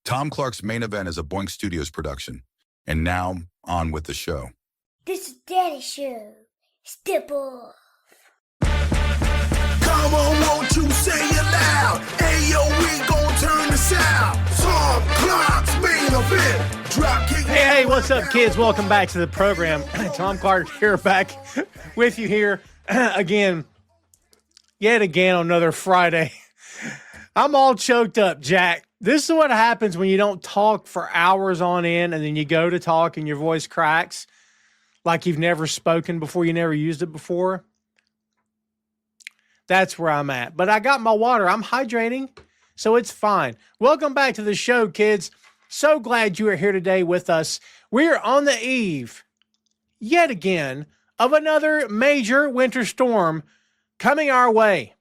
Tom Clark's Main Event is a Boink Studios production. And now, on with the show. This is Daddy's show. Step off. Come on, won't you say it loud? Ayo, we gon' turn this out. Tom Clark's Main Event. Dropkick. Hey, what's up, kids? Welcome back to the program. Tom Clark here, back with you here yet again on another Friday. I'm all choked up, Jack. This is what happens when you don't talk for hours on end and then you go to talk and your voice cracks like you've never spoken before, you never used it before. That's where I'm at. But I got my water. I'm hydrating, so it's fine. Welcome back to the show, kids. So glad you are here today with us. We're on the eve, yet again, of another major winter storm coming our way.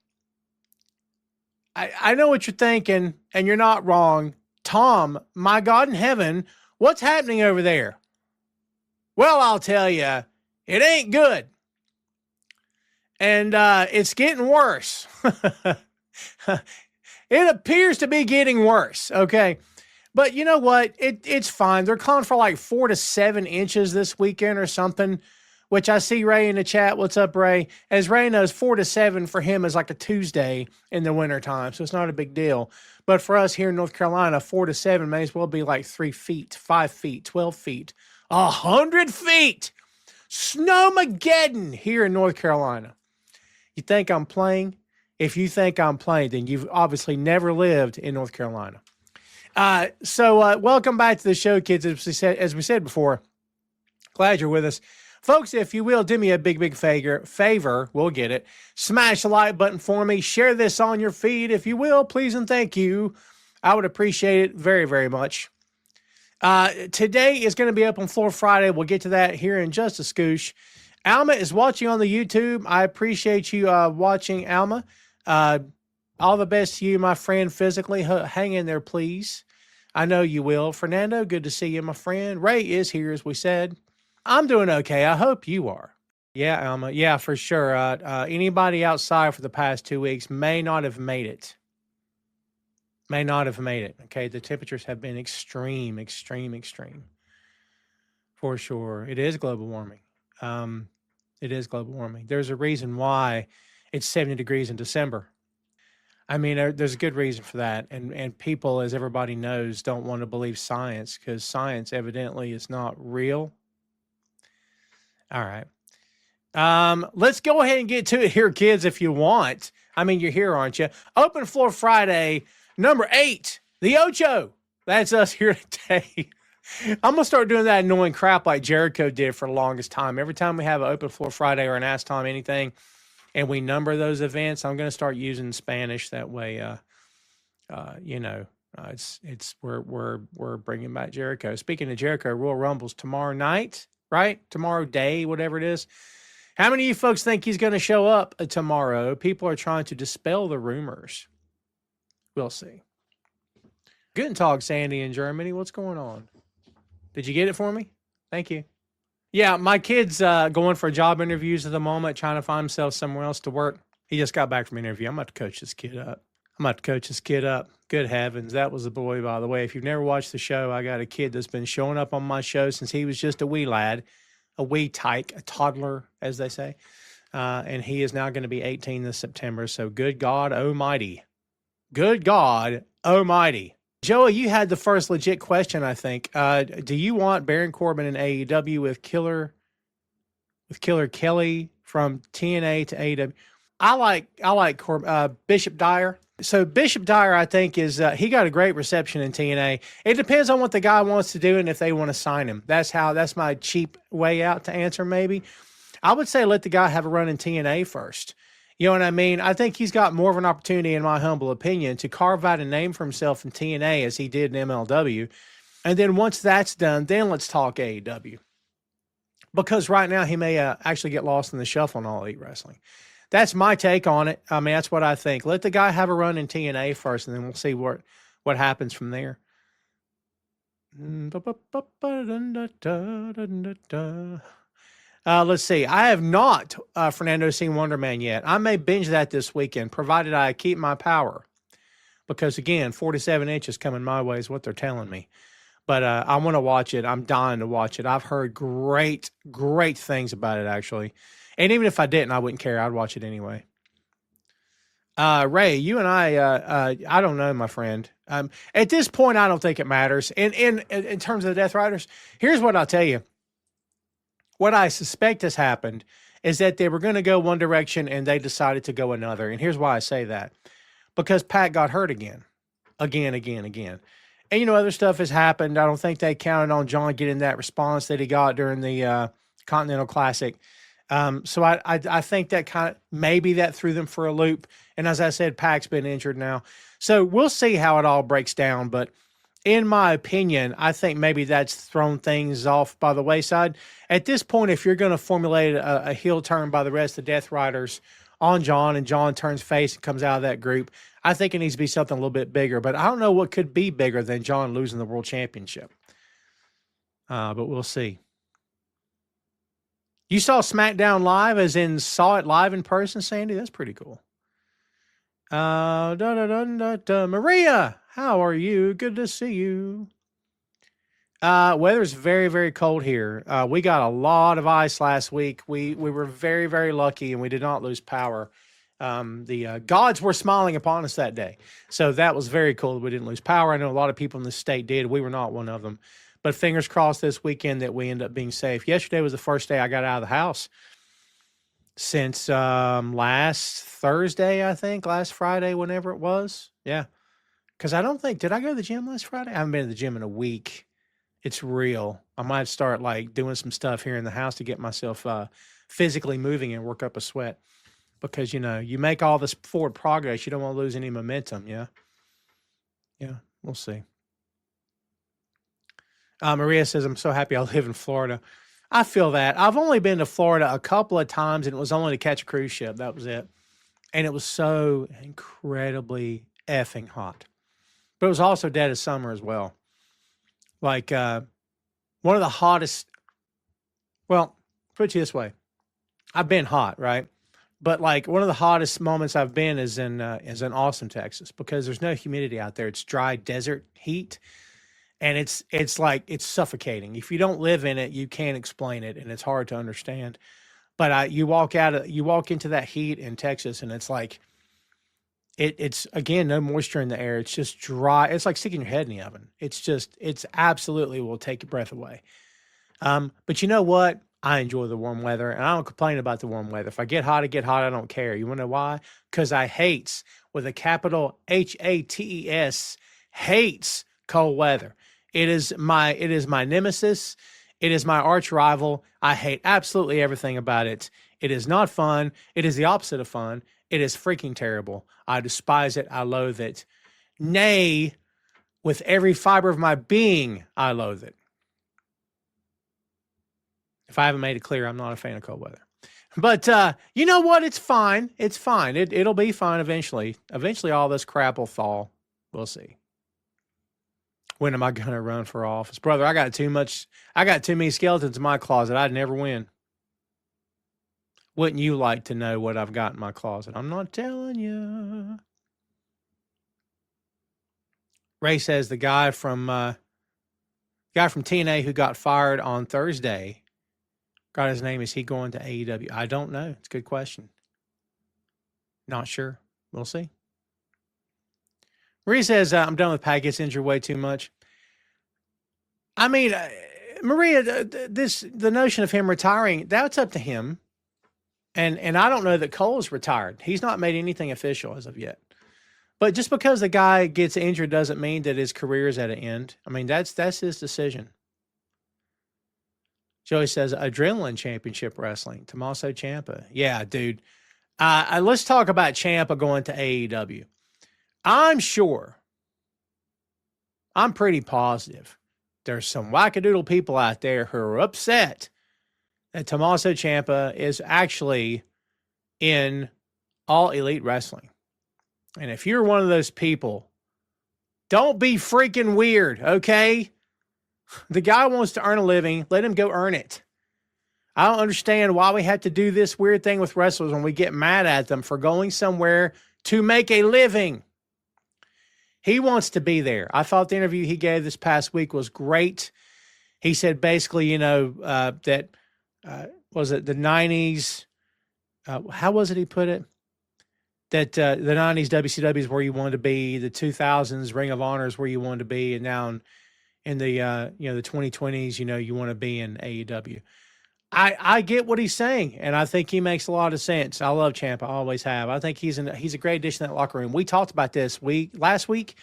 I know what you're thinking, and you're not wrong. Tom, my God in heaven, what's happening over there? Well, I'll tell you, it ain't good. And it's getting worse. It appears to be getting worse, okay? But you know what? It's fine. They're calling for like 4 to 7 inches this weekend or something, which I see Ray in the chat. What's up, Ray? As Ray knows, 4 to 7 for him is like a Tuesday in the wintertime, so it's not a big deal. But for us here in North Carolina, 4 to 7 may as well be like 3 feet, 5 feet, 12 feet, 100 feet. Snowmageddon here in North Carolina. You think I'm playing? If you think I'm playing, then you've obviously never lived in North Carolina. So welcome back to the show, kids. As we said before, glad you're with us. Folks, if you will, do me a big favor, we'll get it. Smash the like button for me. Share this on your feed, if you will, please and thank you. I would appreciate it very, very much. Today is going to be Up on Floor Friday. We'll get to that here in just a scoosh. Alma is watching on the YouTube. I appreciate you watching, Alma. All the best to you, my friend, physically. Hang in there, please. I know you will. Fernando, good to see you, my friend. Ray is here, as we said. I'm doing okay. I hope you are. Yeah, Alma. Yeah, for sure. Anybody outside for the past 2 weeks may not have made it. May not have made it. Okay, the temperatures have been extreme. For sure. It is global warming. It is global warming. There's a reason why it's 70 degrees in December. I mean, there's a good reason for that. And people, as everybody knows, don't want to believe science because science evidently is not real. All right. Let's go ahead and get to it here, kids, if you want. I mean, you're here, aren't you? Open Floor Friday, number 8, the Ocho. That's us here today. I'm going to start doing that annoying crap like Jericho did for the longest time. Every time we have an Open Floor Friday or an Ask Tom Anything, and we number those events, I'm going to start using Spanish. That way, we're bringing back Jericho. Speaking of Jericho, Royal Rumble's tomorrow night, right? Tomorrow day, whatever it is. How many of you folks think he's going to show up tomorrow? People are trying to dispel the rumors. We'll see. Guten Tag, Sandy in Germany. What's going on? Did you get it for me? Thank you. Yeah, my kid's going for job interviews at the moment, trying to find himself somewhere else to work. He just got back from an interview. I'm about to coach this kid up. Good heavens. That was a boy, by the way. If you've never watched the show, I got a kid that's been showing up on my show since he was just a wee lad, a wee tyke, a toddler, as they say. And he is now going to be 18 this September. So good God Almighty. Good God Almighty. Joey, you had the first legit question, I think. Do you want Baron Corbin in AEW with Killer Kelly from TNA to AEW? I like Bishop Dyer. So Bishop Dyer, I think, is he got a great reception in TNA. It depends on what the guy wants to do and if they want to sign him. That's my cheap way out to answer. Maybe I would say let the guy have a run in TNA first. You know what I mean? I think he's got more of an opportunity, in my humble opinion, to carve out a name for himself in TNA as he did in MLW. And then once that's done, then let's talk AEW. Because right now he may actually get lost in the shuffle in All Elite Wrestling. That's my take on it. I mean, that's what I think. Let the guy have a run in TNA first, and then we'll see what happens from there. Let's see. I have not, Fernando, seen Wonder Man yet. I may binge that this weekend, provided I keep my power. because, again, 4 to 7 inches coming my way is what they're telling me. But I want to watch it. I'm dying to watch it. I've heard great, great things about it, actually. And even if I didn't, I wouldn't care. I'd watch it anyway. Ray, you and I don't know, my friend. At this point, I don't think it matters. In terms of the Death Riders, here's what I'll tell you. What I suspect has happened is that they were going to go one direction and they decided to go another. And here's why I say that. Because Pat got hurt again. And, other stuff has happened. I don't think they counted on John getting that response that he got during the Continental Classic. So I think that kind of, maybe that threw them for a loop. And as I said, Pac's been injured now. So we'll see how it all breaks down. But in my opinion, I think maybe that's thrown things off by the wayside. At this point, if you're going to formulate a heel turn by the rest of the Death Riders on John, and John turns face and comes out of that group, I think it needs to be something a little bit bigger. But I don't know what could be bigger than John losing the World Championship. But we'll see. You saw SmackDown live, as in saw it live in person, Sandy? That's pretty cool. Maria, how are you? Good to see you. Weather's very, very cold here. We got a lot of ice last week. We were very, very lucky, and we did not lose power. The gods were smiling upon us that day. So that was very cool that we didn't lose power. I know a lot of people in the state did. We were not one of them. But fingers crossed this weekend that we end up being safe. Yesterday was the first day I got out of the house since last Thursday, I think, last Friday, whenever it was. Yeah. Because I don't think, did I go to the gym last Friday? I haven't been to the gym in a week. It's real. I might start doing some stuff here in the house to get myself physically moving and work up a sweat. Because, you make all this forward progress. You don't want to lose any momentum. Yeah. Yeah. We'll see. Maria says, I'm so happy I live in Florida. I feel that. I've only been to Florida a couple of times, and it was only to catch a cruise ship. That was it. And it was so incredibly effing hot. But it was also dead of summer as well. One of the hottest, well, put it this way. I've been hot, right? But one of the hottest moments I've been is in Austin, Texas, because there's no humidity out there. It's dry desert heat. And it's suffocating. If you don't live in it, you can't explain it, and it's hard to understand. But you walk into that heat in Texas, and it's it's again no moisture in the air. It's just dry. It's like sticking your head in the oven. It's absolutely will take your breath away. But you know what? I enjoy the warm weather, and I don't complain about the warm weather. If I get hot, I get hot. I don't care. You want to know why? Because I hates, with a capital HATES, hates cold weather. It is my nemesis. It is my arch rival. I hate absolutely everything about it. It is not fun. It is the opposite of fun. It is freaking terrible. I despise it. I loathe it. Nay, with every fiber of my being, I loathe it. If I haven't made it clear, I'm not a fan of cold weather. But you know what? It's fine. It's fine. It'll be fine eventually. Eventually, all this crap will thaw. We'll see. When am I going to run for office? Brother, I got too many skeletons in my closet. I'd never win. Wouldn't you like to know what I've got in my closet? I'm not telling you. Ray says the guy from TNA who got fired on Thursday, got his name. Is he going to AEW? I don't know. It's a good question. Not sure. We'll see. Maria says, I'm done with Pat. Gets injured way too much. I mean, Maria, the notion of him retiring, that's up to him. And I don't know that Cole's retired. He's not made anything official as of yet. But just because the guy gets injured doesn't mean that his career is at an end. I mean, that's his decision. Joey says, Adrenaline Championship Wrestling. Tommaso Ciampa. Yeah, dude. Let's talk about Ciampa going to AEW. I'm pretty positive there's some wackadoodle people out there who are upset that Tommaso Ciampa is actually in All Elite Wrestling. And if you're one of those people, don't be freaking weird, okay? The guy wants to earn a living. Let him go earn it. I don't understand why we have to do this weird thing with wrestlers when we get mad at them for going somewhere to make a living. He wants to be there. I thought the interview he gave this past week was great. He said basically, that was it the 90s? How was it he put it? That the 90s WCW is where you wanted to be, the 2000s Ring of Honor is where you wanted to be, and now in the the 2020s, you want to be in AEW. I get what he's saying, and I think he makes a lot of sense. I love Ciampa, I always have. I think he's a great addition to that locker room. We talked about this last week,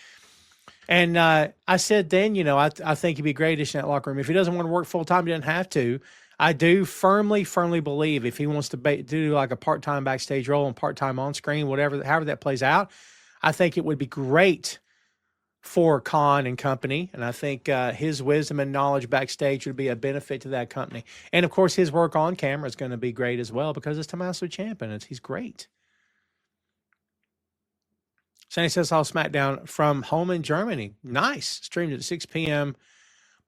and I said then, I think he'd be a great addition to that locker room. If he doesn't want to work full time, he doesn't have to. I do firmly believe if he wants to do like a part-time backstage role and part-time on screen, however that plays out, I think it would be great for Khan and company. And I think his wisdom and knowledge backstage would be a benefit to that company. And of course, his work on camera is going to be great as well because it's Tommaso Ciampa and he's great. Sandy says, I'll SmackDown from home in Germany. Nice. Streamed at 6 p.m.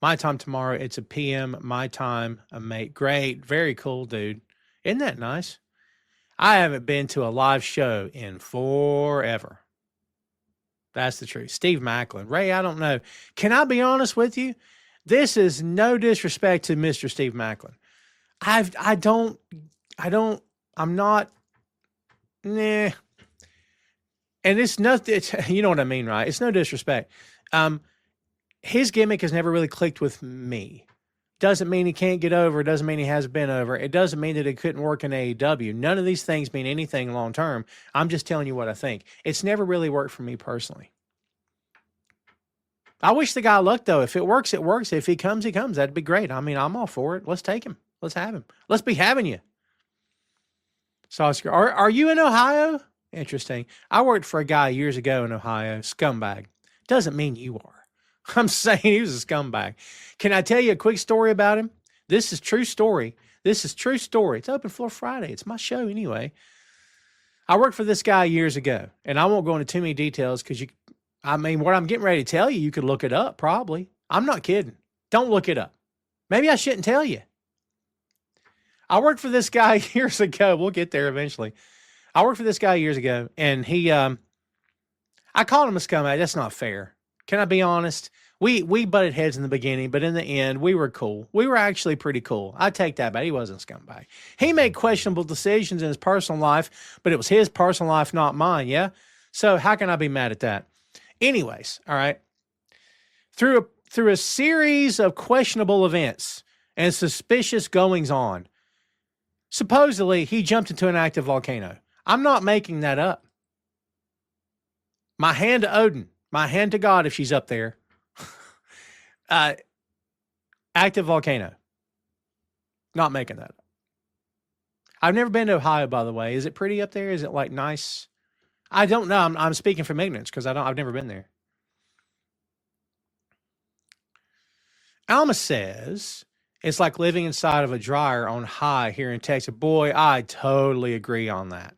my time tomorrow. It's a p.m. my time, mate. Great. Very cool, dude. Isn't that nice? I haven't been to a live show in forever. That's the truth. Steve Macklin. Ray, I don't know. Can I be honest with you? This is no disrespect to Mr. Steve Macklin. I'm not, nah. And it's nothing, you know what I mean, right? It's no disrespect. His gimmick has never really clicked with me. Doesn't mean he can't get over. Doesn't mean he hasn't been over. It doesn't mean that it couldn't work in AEW. None of these things mean anything long term. I'm just telling you what I think. It's never really worked for me personally. I wish the guy luck, though. If it works, it works. If he comes, he comes. That'd be great. I mean, I'm all for it. Let's take him. Let's have him. Let's be having you. So, are you in Ohio? Interesting. I worked for a guy years ago in Ohio. Scumbag. Doesn't mean you are. I'm saying he was a scumbag. Can I tell you a quick story about him? This is true story. It's Open Floor Friday. It's my show anyway. I worked for this guy years ago, and I won't go into too many details because what I'm getting ready to tell you, you could look it up probably. I'm not kidding. Don't look it up. Maybe I shouldn't tell you. I worked for this guy years ago. We'll get there eventually. I worked for this guy years ago, and I called him a scumbag. That's not fair. Can I be honest? We butted heads in the beginning, but in the end, we were cool. We were actually pretty cool. I take that back. He wasn't a scumbag. He made questionable decisions in his personal life, but it was his personal life, not mine, yeah? So how can I be mad at that? Anyways, all right. Through a series of questionable events and suspicious goings-on, supposedly he jumped into an active volcano. I'm not making that up. My hand to Odin. My hand to God if she's up there. Active volcano. Not making that up. I've never been to Ohio, by the way. Is it pretty up there? Is it like nice? I don't know. I'm speaking from ignorance because I've never been there. Alma says it's like living inside of a dryer on high here in Texas. Boy, I totally agree on that.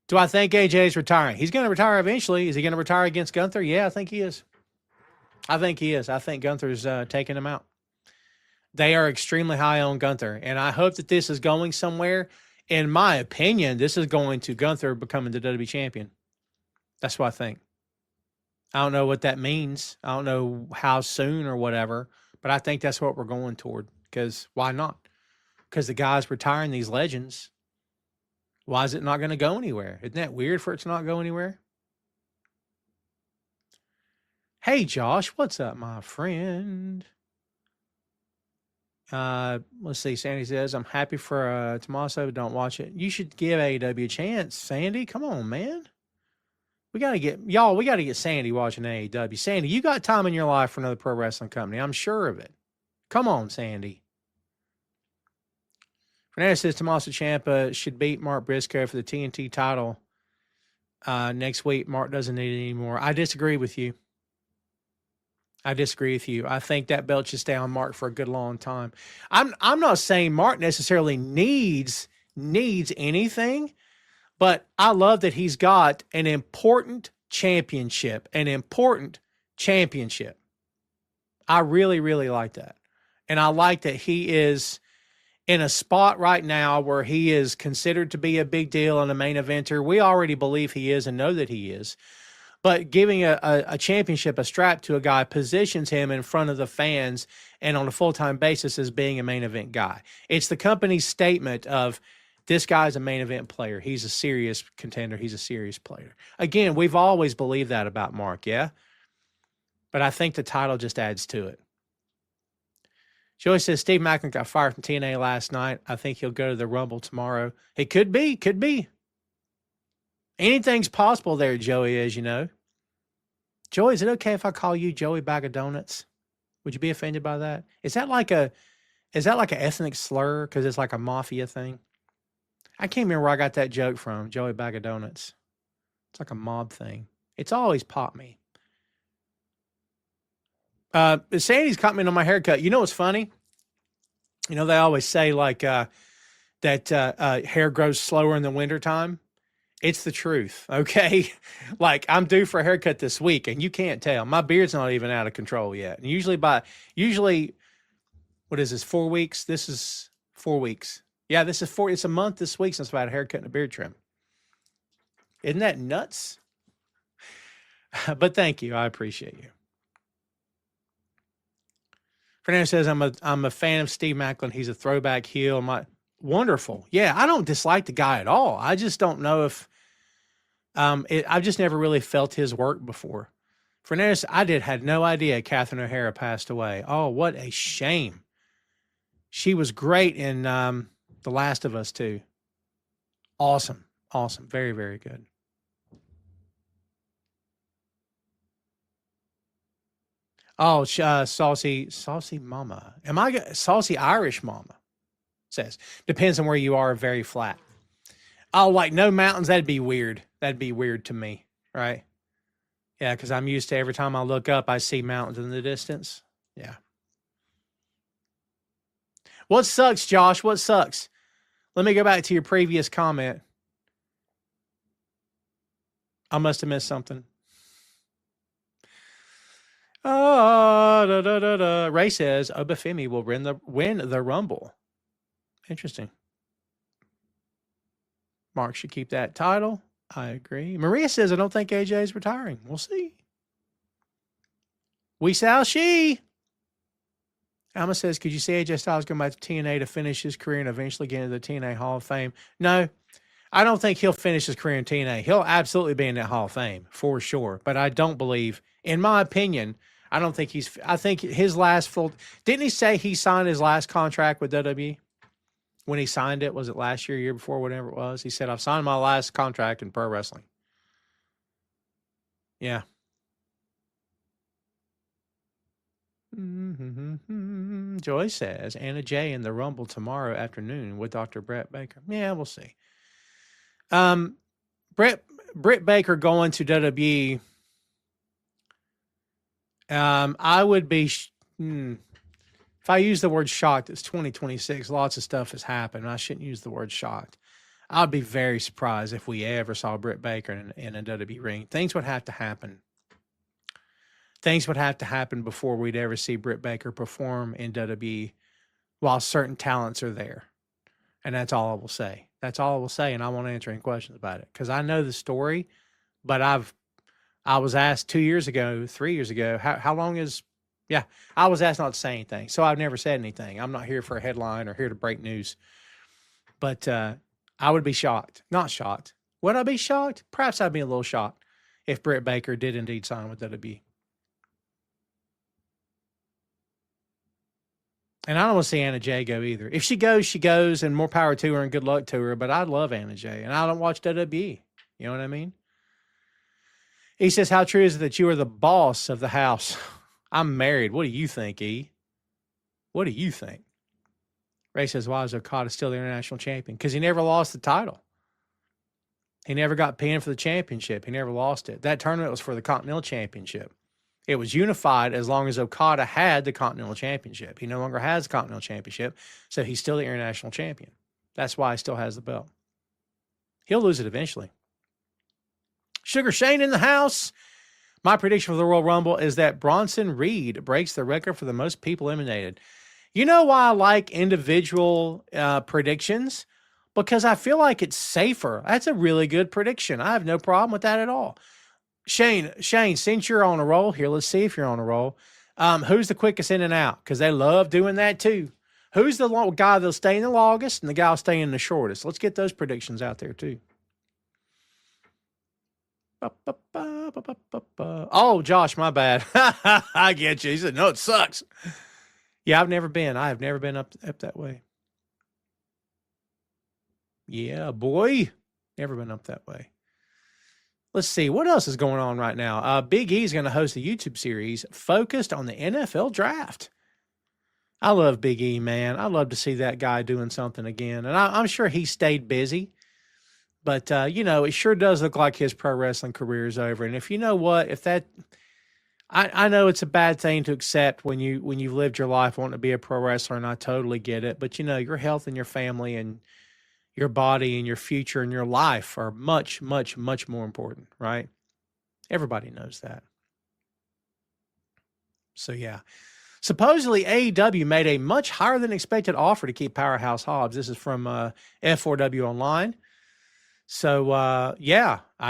Do I think AJ is retiring? He's going to retire eventually. Is he going to retire against Gunther? Yeah, I think he is. I think Gunther's taking him out. They are extremely high on Gunther, and I hope that this is going somewhere. In my opinion, this is going to Gunther becoming the WWE champion. That's what I think. I don't know what that means. I don't know how soon or whatever, but I think that's what we're going toward. Because why not? Because the guy's retiring these legends. Why is it not going to go anywhere? Isn't that weird for it to not go anywhere? Hey, Josh, what's up, my friend? Let's see. Sandy says, I'm happy for Tommaso, but don't watch it. You should give AEW a chance, Sandy. Come on, man. We got to get Sandy watching AEW. Sandy, you got time in your life for another pro wrestling company. I'm sure of it. Come on, Sandy. Fernandez says Tommaso Ciampa should beat Mark Briscoe for the TNT title next week. Mark doesn't need it anymore. I disagree with you. I think that belt should stay on Mark for a good long time. I'm not saying Mark necessarily needs anything, but I love that he's got an important championship. I really, really like that. And I like that he is in a spot right now where he is considered to be a big deal and a main eventer. We already believe he is and know that he is. But giving a championship, a strap to a guy positions him in front of the fans and on a full-time basis as being a main event guy. It's the company's statement of this guy's a main event player. He's a serious contender. He's a serious player. Again, we've always believed that about Mark, yeah? But I think the title just adds to it. Joey says Steve Macklin got fired from TNA last night. I think he'll go to the Rumble tomorrow. It could be. Anything's possible there, Joey, as you know. Joey, is it okay if I call you Joey Bag of Donuts? Would you be offended by that? Is that like an ethnic slur because it's like a mafia thing? I can't remember where I got that joke from, Joey Bag of Donuts. It's like a mob thing. It's always popped me. Sandy's commenting on my haircut. You know what's funny? You know, they always say like that hair grows slower in the wintertime. It's the truth, okay? Like, I'm due for a haircut this week, and you can't tell. My beard's not even out of control yet. And usually, what is this, 4 weeks? This is 4 weeks. Yeah, it's a month this week since I've had a haircut and a beard trim. Isn't that nuts? But thank you. I appreciate you. Fernando says, I'm a fan of Steve Macklin. He's a throwback heel. Wonderful. Yeah, I don't dislike the guy at all. I just don't know if I've just never really felt his work before. Fernandez, had no idea Catherine O'Hara passed away. Oh, what a shame. She was great in The Last of Us too. Awesome. Very, very good. Oh, saucy mama. Saucy Irish mama says, depends on where you are, very flat. Oh, like no mountains, that'd be weird. That'd be weird to me, right? Yeah, because I'm used to every time I look up, I see mountains in the distance. Yeah. What sucks, Josh? What sucks? Let me go back to your previous comment. I must have missed something. Ray says Obafemi will win the Rumble. Interesting. Mark should keep that title. I agree. Maria says, I don't think AJ is retiring. We'll see. We shall see. Alma says, could you see AJ Styles go back to TNA to finish his career and eventually get into the TNA Hall of Fame? No, I don't think he'll finish his career in TNA. He'll absolutely be in that Hall of Fame for sure. But I don't believe, in my opinion, I think his last didn't he say he signed his last contract with WWE? When he signed it, was it last year before, whatever it was? He said, I've signed my last contract in pro wrestling. Yeah. Joy says, Anna Jay in the Rumble tomorrow afternoon with Dr. Britt Baker. Yeah, we'll see. Britt Baker going to WWE. I would be... If I use the word shocked, it's 2026. Lots of stuff has happened. I shouldn't use the word shocked. I'd be very surprised if we ever saw Britt Baker in a WWE ring. Things would have to happen. Things would have to happen before we'd ever see Britt Baker perform in WWE while certain talents are there. And that's all I will say. That's all I will say, and I won't answer any questions about it because I know the story, but I was asked 2 years ago, 3 years ago, how long is... Yeah, I was asked not to say anything, so I've never said anything. I'm not here for a headline or here to break news. But I would be shocked. Not shocked. Would I be shocked? Perhaps I'd be a little shocked if Britt Baker did indeed sign with WWE. And I don't want to see Anna Jay go either. If she goes, she goes, and more power to her and good luck to her. But I love Anna Jay, and I don't watch WWE. You know what I mean? He says, how true is it that you are the boss of the house? I'm married. What do you think, E? What do you think? Ray says, why is Okada still the international champion? Because he never lost the title. He never got pinned for the championship. He never lost it. That tournament was for the Continental Championship. It was unified as long as Okada had the Continental Championship. He no longer has the Continental Championship, so he's still the international champion. That's why he still has the belt. He'll lose it eventually. Sugar Shane in the house. My prediction for the Royal Rumble is that Bronson Reed breaks the record for the most people eliminated. You know why I like individual predictions? Because I feel like it's safer. That's a really good prediction. I have no problem with that at all. Shane, since you're on a roll here, let's see if you're on a roll. Who's the quickest in and out? Because they love doing that too. Who's the guy that'll stay in the longest and the guy will stay in the shortest? Let's get those predictions out there too. Oh, Josh, my bad. I get you. He said, no, it sucks. Yeah, I've never been. I have never been up that way. Yeah, boy. Never been up that way. Let's see. What else is going on right now? Big E is going to host a YouTube series focused on the NFL draft. I love Big E, man. I'd love to see that guy doing something again. And I'm sure he stayed busy. But, it sure does look like his pro wrestling career is over. And if you know what, I know it's a bad thing to accept when you've lived your life wanting to be a pro wrestler, and I totally get it. But, your health and your family and your body and your future and your life are much, much, much more important, right? Everybody knows that. So, yeah. Supposedly, AEW made a much higher than expected offer to keep Powerhouse Hobbs. This is from F4W Online. So, I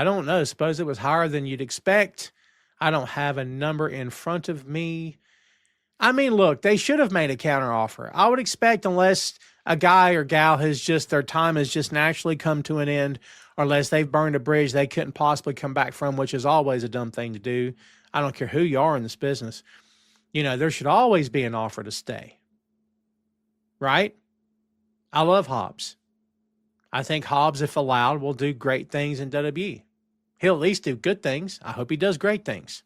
don't know. Suppose it was higher than you'd expect. I don't have a number in front of me. I mean, look, they should have made a counter offer. I would expect, unless a guy or gal their time has just naturally come to an end, or unless they've burned a bridge they couldn't possibly come back from, which is always a dumb thing to do. I don't care who you are in this business. There should always be an offer to stay. Right? I love Hobbs. I think Hobbs, if allowed, will do great things in WWE. He'll at least do good things. I hope he does great things.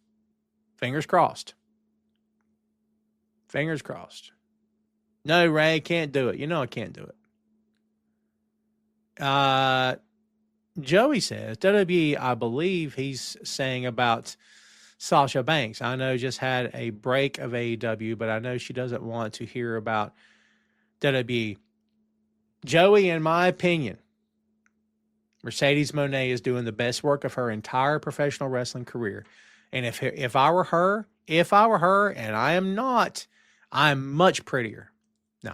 Fingers crossed. Fingers crossed. No, Ray, can't do it. I can't do it. Joey says, WWE, I believe he's saying about Sasha Banks. I know just had a break of AEW, but I know she doesn't want to hear about WWE. Joey, in my opinion, Mercedes Moné is doing the best work of her entire professional wrestling career. And if I were her, and I am not, I'm much prettier. No.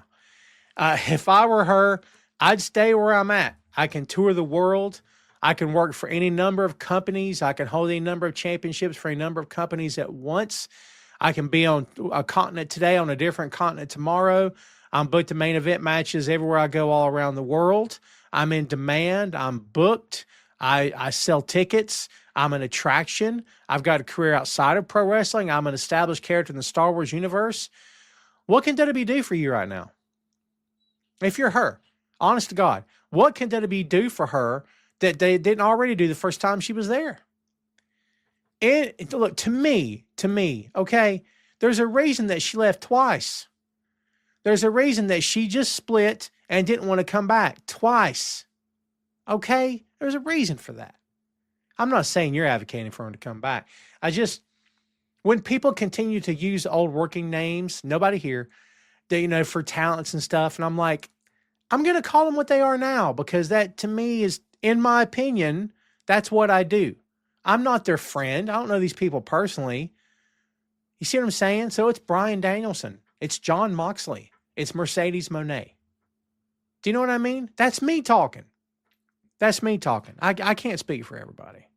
If I were her, I'd stay where I'm at. I can tour the world. I can work for any number of companies. I can hold any number of championships for a number of companies at once. I can be on a continent today, on a different continent tomorrow. I'm booked to main event matches everywhere I go all around the world. I'm in demand. I'm booked. I sell tickets. I'm an attraction. I've got a career outside of pro wrestling. I'm an established character in the Star Wars universe. What can WWE do for you right now? If you're her, honest to God, what can WWE do for her that they didn't already do the first time she was there? And look, to me, okay, there's a reason that she left twice. There's a reason that she just split and didn't want to come back twice. Okay? There's a reason for that. I'm not saying you're advocating for her to come back. When people continue to use old working names, nobody here, for talents and stuff, and I'm like, I'm going to call them what they are now, because that, to me, is, in my opinion, that's what I do. I'm not their friend. I don't know these people personally. You see what I'm saying? So it's Bryan Danielson. It's Jon Moxley. It's Mercedes Moné. Do you know what I mean? That's me talking. I can't speak for everybody.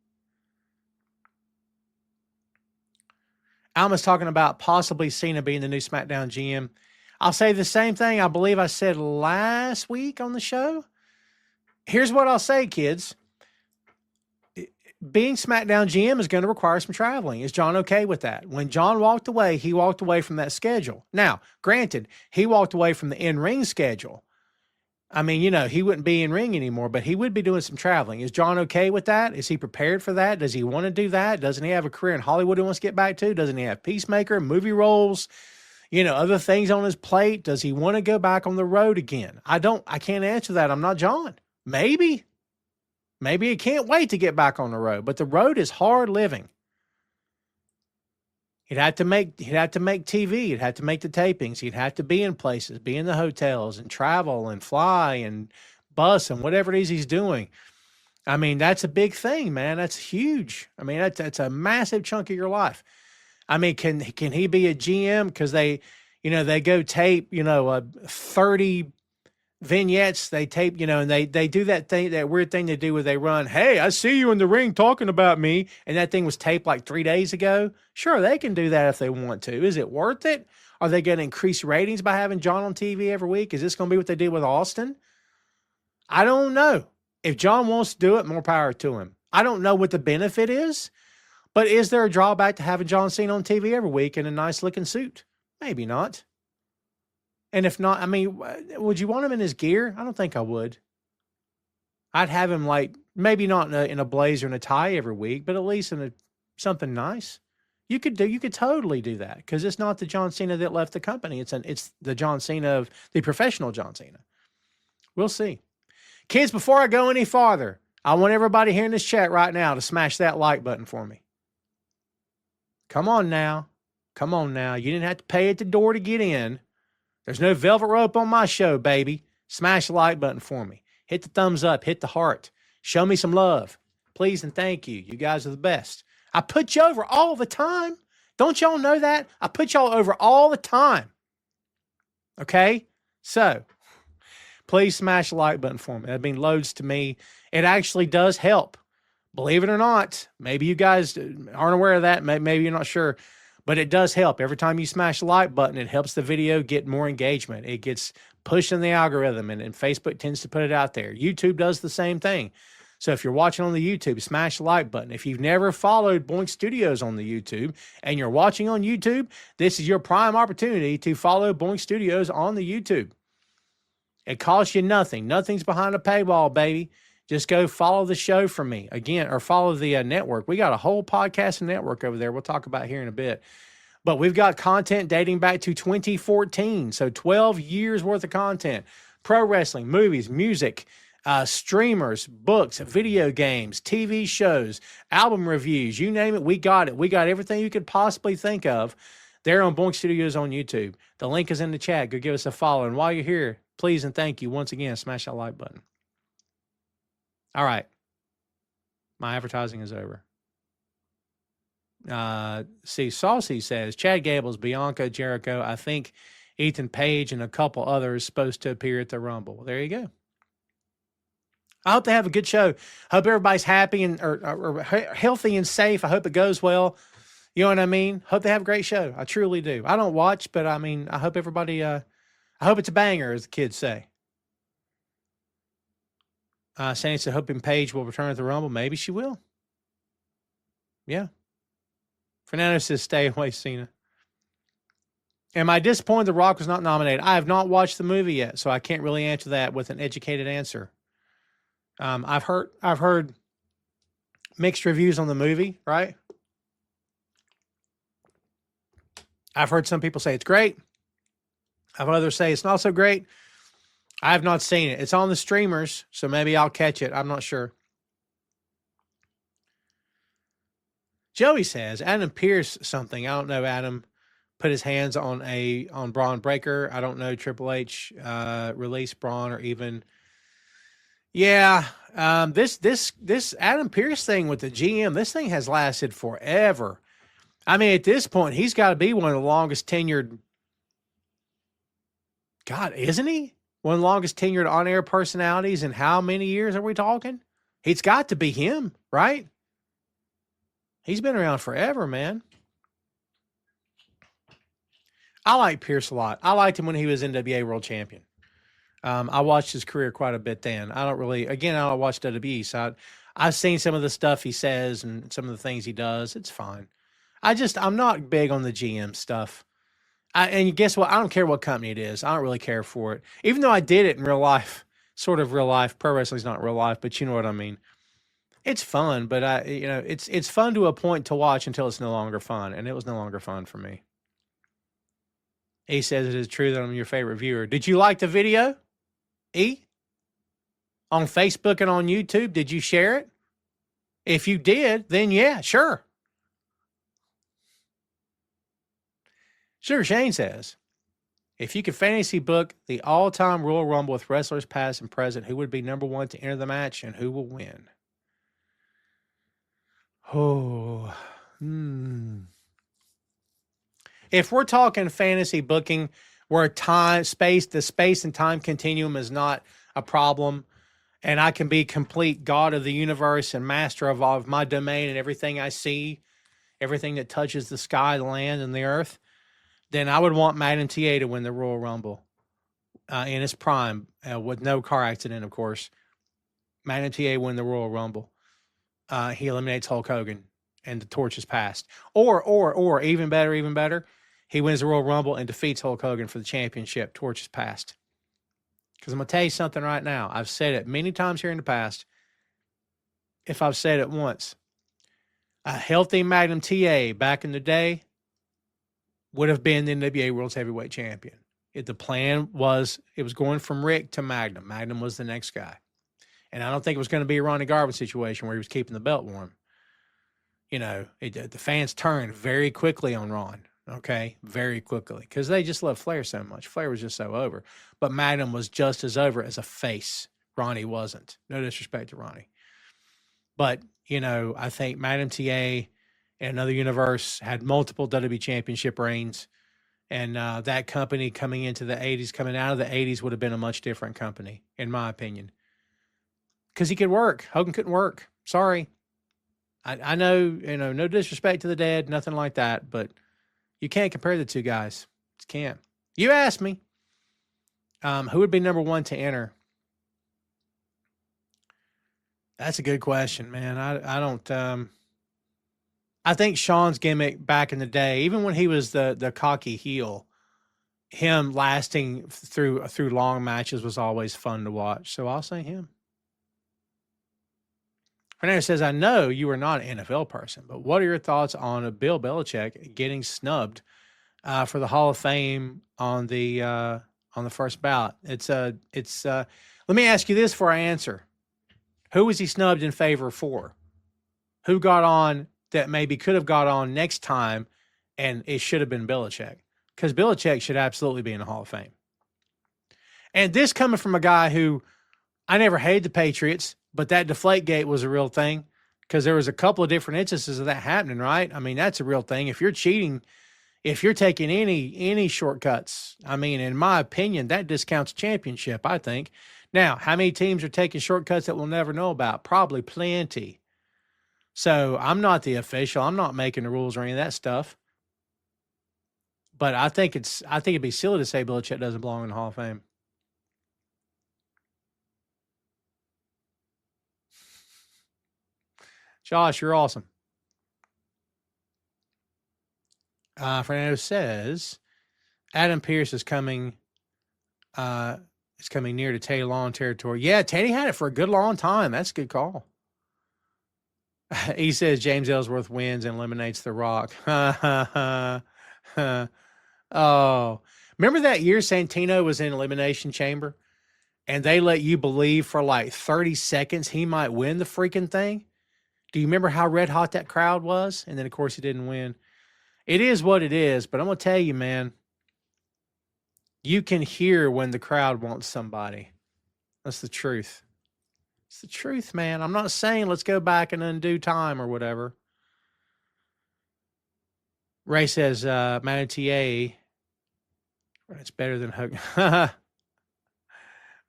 Alma's talking about possibly Cena being the new SmackDown GM. I'll say the same thing I believe I said last week on the show. Here's what I'll say, kids. Being SmackDown GM is going to require some traveling. Is John okay with that? When John walked away, he walked away from that schedule. Now, granted, he walked away from the in-ring schedule. I mean, he wouldn't be in-ring anymore, but he would be doing some traveling. Is John okay with that? Is he prepared for that? Does he want to do that? Doesn't he have a career in Hollywood he wants to get back to? Doesn't he have Peacemaker, movie roles, other things on his plate? Does he want to go back on the road again? I can't answer that. I'm not John. Maybe he can't wait to get back on the road, but the road is hard living. He'd have to make TV. He'd have to make the tapings. He'd have to be in places, be in the hotels and travel and fly and bus and whatever it is he's doing. I mean, that's a big thing, man. That's huge. I mean, that's a massive chunk of your life. I mean, can he be a GM? Cause they go tape, a 30 vignettes, they tape, and they do that thing, that weird thing they do where they run, hey, I see you in the ring talking about me. And that thing was taped like 3 days ago. Sure, they can do that if they want to. Is it worth it? Are they going to increase ratings by having John on TV every week? Is this going to be what they did with Austin? I don't know. If John wants to do it, more power to him. I don't know what the benefit is, but is there a drawback to having John Cena on TV every week in a nice looking suit? Maybe not. And if not, I mean, would you want him in his gear? I don't think I would. I'd have him like, maybe not in a blazer and a tie every week, but at least in something nice. You could totally do that, because it's not the John Cena that left the company. It's the John Cena of the professional John Cena. We'll see. Kids, before I go any farther, I want everybody here in this chat right now to smash that like button for me. Come on now. Come on now. You didn't have to pay at the door to get in. There's no velvet rope on my show, baby. Smash the like button for me. Hit the thumbs up. Hit the heart. Show me some love. Please and thank you. You guys are the best. I put you over all the time. Don't y'all know that? I put y'all over all the time. Okay? So, please smash the like button for me. That means loads to me. It actually does help. Believe it or not. Maybe you guys aren't aware of that. Maybe you're not sure. But it does help. Every time you smash the like button, it helps the video get more engagement. It gets pushed in the algorithm, and Facebook tends to put it out there. YouTube does the same thing. So if you're watching on the YouTube, smash the like button. If you've never followed Boink Studios on the YouTube and you're watching on YouTube, this is your prime opportunity to follow Boink Studios on the YouTube. It costs you nothing. Nothing's behind a paywall, baby. Just go follow the show from me again, or follow the network. We got a whole podcasting network over there. We'll talk about here in a bit. But we've got content dating back to 2014. So 12 years worth of content. Pro wrestling, movies, music, streamers, books, video games, TV shows, album reviews, you name it, we got it. We got everything you could possibly think of there on Boink Studios on YouTube. The link is in the chat. Go give us a follow. And while you're here, please and thank you once again, smash that like button. All right. My advertising is over. See, Saucy says, Chad Gables, Bianca, Jericho, I think Ethan Page and a couple others supposed to appear at the Rumble. There you go. I hope they have a good show. Hope everybody's happy and or healthy and safe. I hope it goes well. You know what I mean? Hope they have a great show. I truly do. I don't watch, but I mean, I hope everybody, I hope it's a banger, as the kids say. Sandy said, hoping Paige will return at the Rumble. Maybe she will. Yeah. Fernando says, stay away, Cena. Am I disappointed The Rock was not nominated? I have not watched the movie yet, so I can't really answer that with an educated answer. I've heard mixed reviews on the movie, right? I've heard some people say it's great. I've heard others say it's not so great. I have not seen it. It's on the streamers, so maybe I'll catch it. I'm not sure. Joey says, Adam Pearce something. I don't know, Adam. Put his hands on Braun Breaker. I don't know Triple H released Braun or even. Yeah, this Adam Pearce thing with the GM, this thing has lasted forever. I mean, at this point, he's got to be one of the longest tenured. God, isn't he? One of the longest tenured on-air personalities in how many years are we talking? It's got to be him, right? He's been around forever, man. I like Pierce a lot. I liked him when he was NWA World Champion. I watched his career quite a bit then. I don't watch WWE, so I've seen some of the stuff he says and some of the things he does. It's fine. I'm not big on the GM stuff. And guess what? I don't care what company it is. I don't really care for it. Even though I did it in real life, sort of real life. Pro wrestling's not real life, but you know what I mean. It's fun, but it's fun to a point to watch until it's no longer fun, and it was no longer fun for me. E says it is true that I'm your favorite viewer. Did you like the video, E? On Facebook and on YouTube, did you share it? If you did, then yeah, sure. Sugar Shane says, if you could fantasy book the all-time Royal Rumble with wrestlers past and present, who would be number one to enter the match and who will win? If we're talking fantasy booking, where the space and time continuum is not a problem, and I can be complete God of the universe and master of all of my domain and everything I see, everything that touches the sky, the land, and the earth, then I would want Magnum TA to win the Royal Rumble in his prime, with no car accident, of course. Magnum TA win the Royal Rumble. He eliminates Hulk Hogan, and the torch is passed. Or even better, he wins the Royal Rumble and defeats Hulk Hogan for the championship. Torch is passed. Because I'm going to tell you something right now. I've said it many times here in the past. If I've said it once, a healthy Magnum TA back in the day would have been the NWA World's Heavyweight Champion. The plan was, it was going from Rick to Magnum. Magnum was the next guy. And I don't think it was going to be a Ronnie Garvin situation where he was keeping the belt warm. You know, the fans turned very quickly on Ron. Okay, very quickly, because they just love Flair so much. Flair was just so over. But Magnum was just as over as a face. Ronnie wasn't. No disrespect to Ronnie. But, you know, I think Magnum TA in another universe had multiple WWE championship reigns. And that company coming into the 80s, coming out of the 80s, would have been a much different company, in my opinion. Because he could work. Hogan couldn't work. Sorry. I know, you know, no disrespect to the dead, nothing like that, but you can't compare the two guys. You can't. You asked me. Who would be number one to enter? That's a good question, man. I don't. I think Shawn's gimmick back in the day, even when he was the cocky heel, him lasting through long matches was always fun to watch. So I'll say him. Fernando says, I know you are not an NFL person, but what are your thoughts on Bill Belichick getting snubbed for the Hall of Fame on the first ballot? Let me ask you this before I answer. Who was he snubbed in favor for? Who got on that maybe could have got on next time, and it should have been Belichick? Because Belichick should absolutely be in the Hall of Fame. And this coming from a guy who, I never hated the Patriots, but that Deflategate was a real thing, because there was a couple of different instances of that happening, right? I mean, that's a real thing. If you're cheating, if you're taking any shortcuts, I mean, in my opinion, that discounts championship, I think. Now, how many teams are taking shortcuts that we'll never know about? Probably plenty. So I'm not the official. I'm not making the rules or any of that stuff. But I think it'd be silly to say Belichick doesn't belong in the Hall of Fame. Josh, you're awesome. Fernando says Adam Pearce is coming near to Teddy Long territory. Yeah, Teddy had it for a good long time. That's a good call. He says James Ellsworth wins and eliminates The Rock. Oh, remember that year Santino was in Elimination Chamber and they let you believe for like 30 seconds he might win the freaking thing? Do you remember how red hot that crowd was? And then, of course, he didn't win. It is what it is, but I'm going to tell you, man, you can hear when the crowd wants somebody. That's the truth. It's the truth, man. I'm not saying let's go back and undo time or whatever. Ray says, Magnum TA, it's better than Hogan.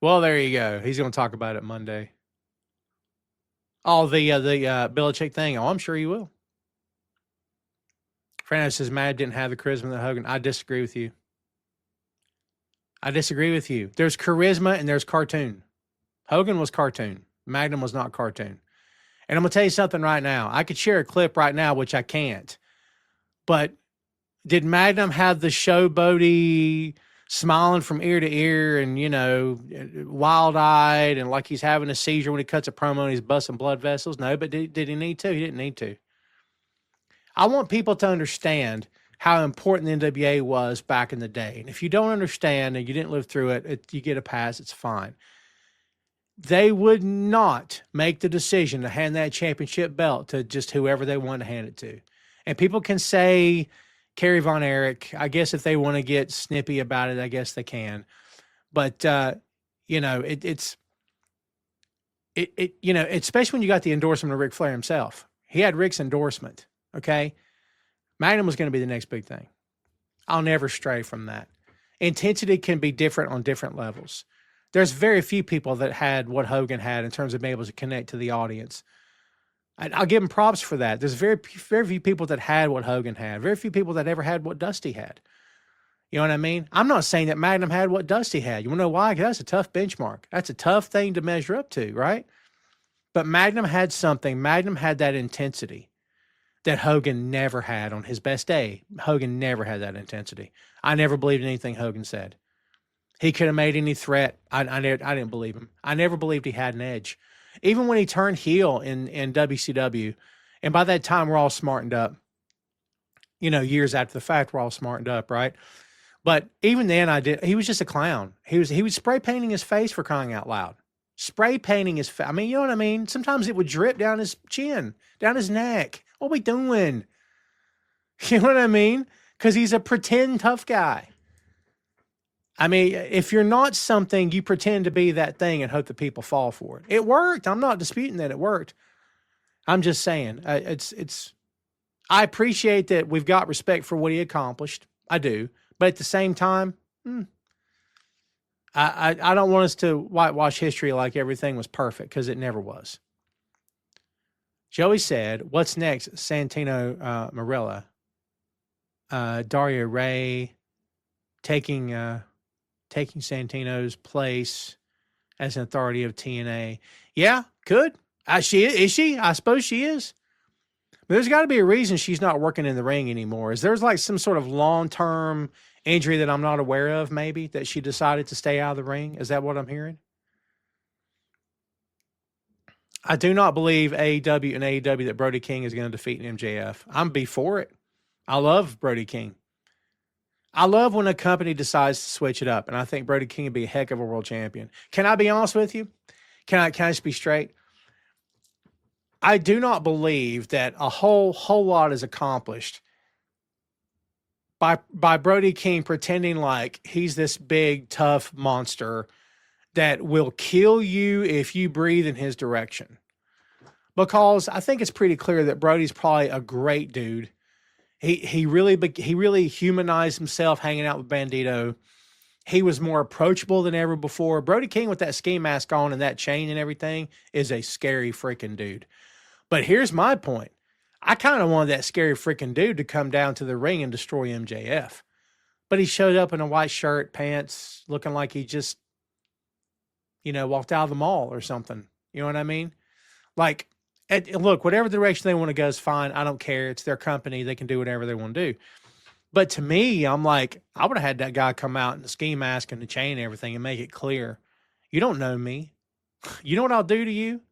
Well, there you go. He's going to talk about it Monday. Oh, the Belichick thing. Oh, I'm sure he will. Fernando says Mad didn't have the charisma that Hogan. I disagree with you. There's charisma and there's cartoon. Hogan was cartoon. Magnum was not cartoon. And I'm going to tell you something right now. I could share a clip right now, which I can't. But did Magnum have the showboaty smiling from ear to ear and, you know, wild-eyed and like he's having a seizure when he cuts a promo and he's busting blood vessels? No, but did he need to? He didn't need to. I want people to understand how important the NWA was back in the day. And if you don't understand and you didn't live through it, you get a pass, it's fine. They would not make the decision to hand that championship belt to just whoever they wanted to hand it to. And people can say Kerry Von Erich. I guess if they want to get snippy about it, I guess they can. But, you know, it's you know, especially when you got the endorsement of Ric Flair himself. He had Rick's endorsement, okay? Magnum was going to be the next big thing. I'll never stray from that. Intensity can be different on different levels. There's very few people that had what Hogan had in terms of being able to connect to the audience. I'll give him props for that. There's very few people that had what Hogan had. Very few people that ever had what Dusty had. You know what I mean? I'm not saying that Magnum had what Dusty had. You want to know why? 'Cause that's a tough benchmark. That's a tough thing to measure up to, right? But Magnum had something. Magnum had that intensity that Hogan never had on his best day. Hogan never had that intensity. I never believed anything Hogan said. He could have made any threat. I didn't believe him. I never believed he had an edge. Even when he turned heel in WCW, and by that time we're all smartened up. You know, years after the fact, we're all smartened up, right? But even then, he was just a clown. He was spray painting his face, for crying out loud. Spray painting his face. I mean, you know what I mean? Sometimes it would drip down his chin, down his neck. What are we doing? You know what I mean? Because he's a pretend tough guy. I mean, if you're not something, you pretend to be that thing and hope that people fall for it. It worked. I'm not disputing that it worked. I'm just saying, I appreciate that we've got respect for what he accomplished. I do. But at the same time, I don't want us to whitewash history like everything was perfect, because it never was. Joey said, what's next? Santino Marella. Dario Ray taking Santino's place as an authority of TNA. Yeah, could. Is she? I suppose she is. But there's got to be a reason she's not working in the ring anymore. Is there's like some sort of long-term injury that I'm not aware of, maybe, that she decided to stay out of the ring? Is that what I'm hearing? I do not believe AEW that Brody King is going to defeat an MJF. I'm be for it. I love Brody King. I love when a company decides to switch it up, and I think Brody King would be a heck of a world champion. Can I be honest with you? Can I just be straight? I do not believe that a whole lot is accomplished by Brody King pretending like he's this big, tough monster that will kill you if you breathe in his direction. Because I think it's pretty clear that Brody's probably a great dude. He really humanized himself hanging out with Bandito. He was more approachable than ever before. Brody King with that ski mask on and that chain and everything is a scary freaking dude. But here's my point. I kind of wanted that scary freaking dude to come down to the ring and destroy MJF. But he showed up in a white shirt, pants, looking like he just, walked out of the mall or something. You know what I mean? Like, look, whatever direction they want to go is fine. I don't care. It's their company. They can do whatever they want to do. But to me, I'm like, I would have had that guy come out in the ski mask and the chain and everything and make it clear. You don't know me. You know what I'll do to you?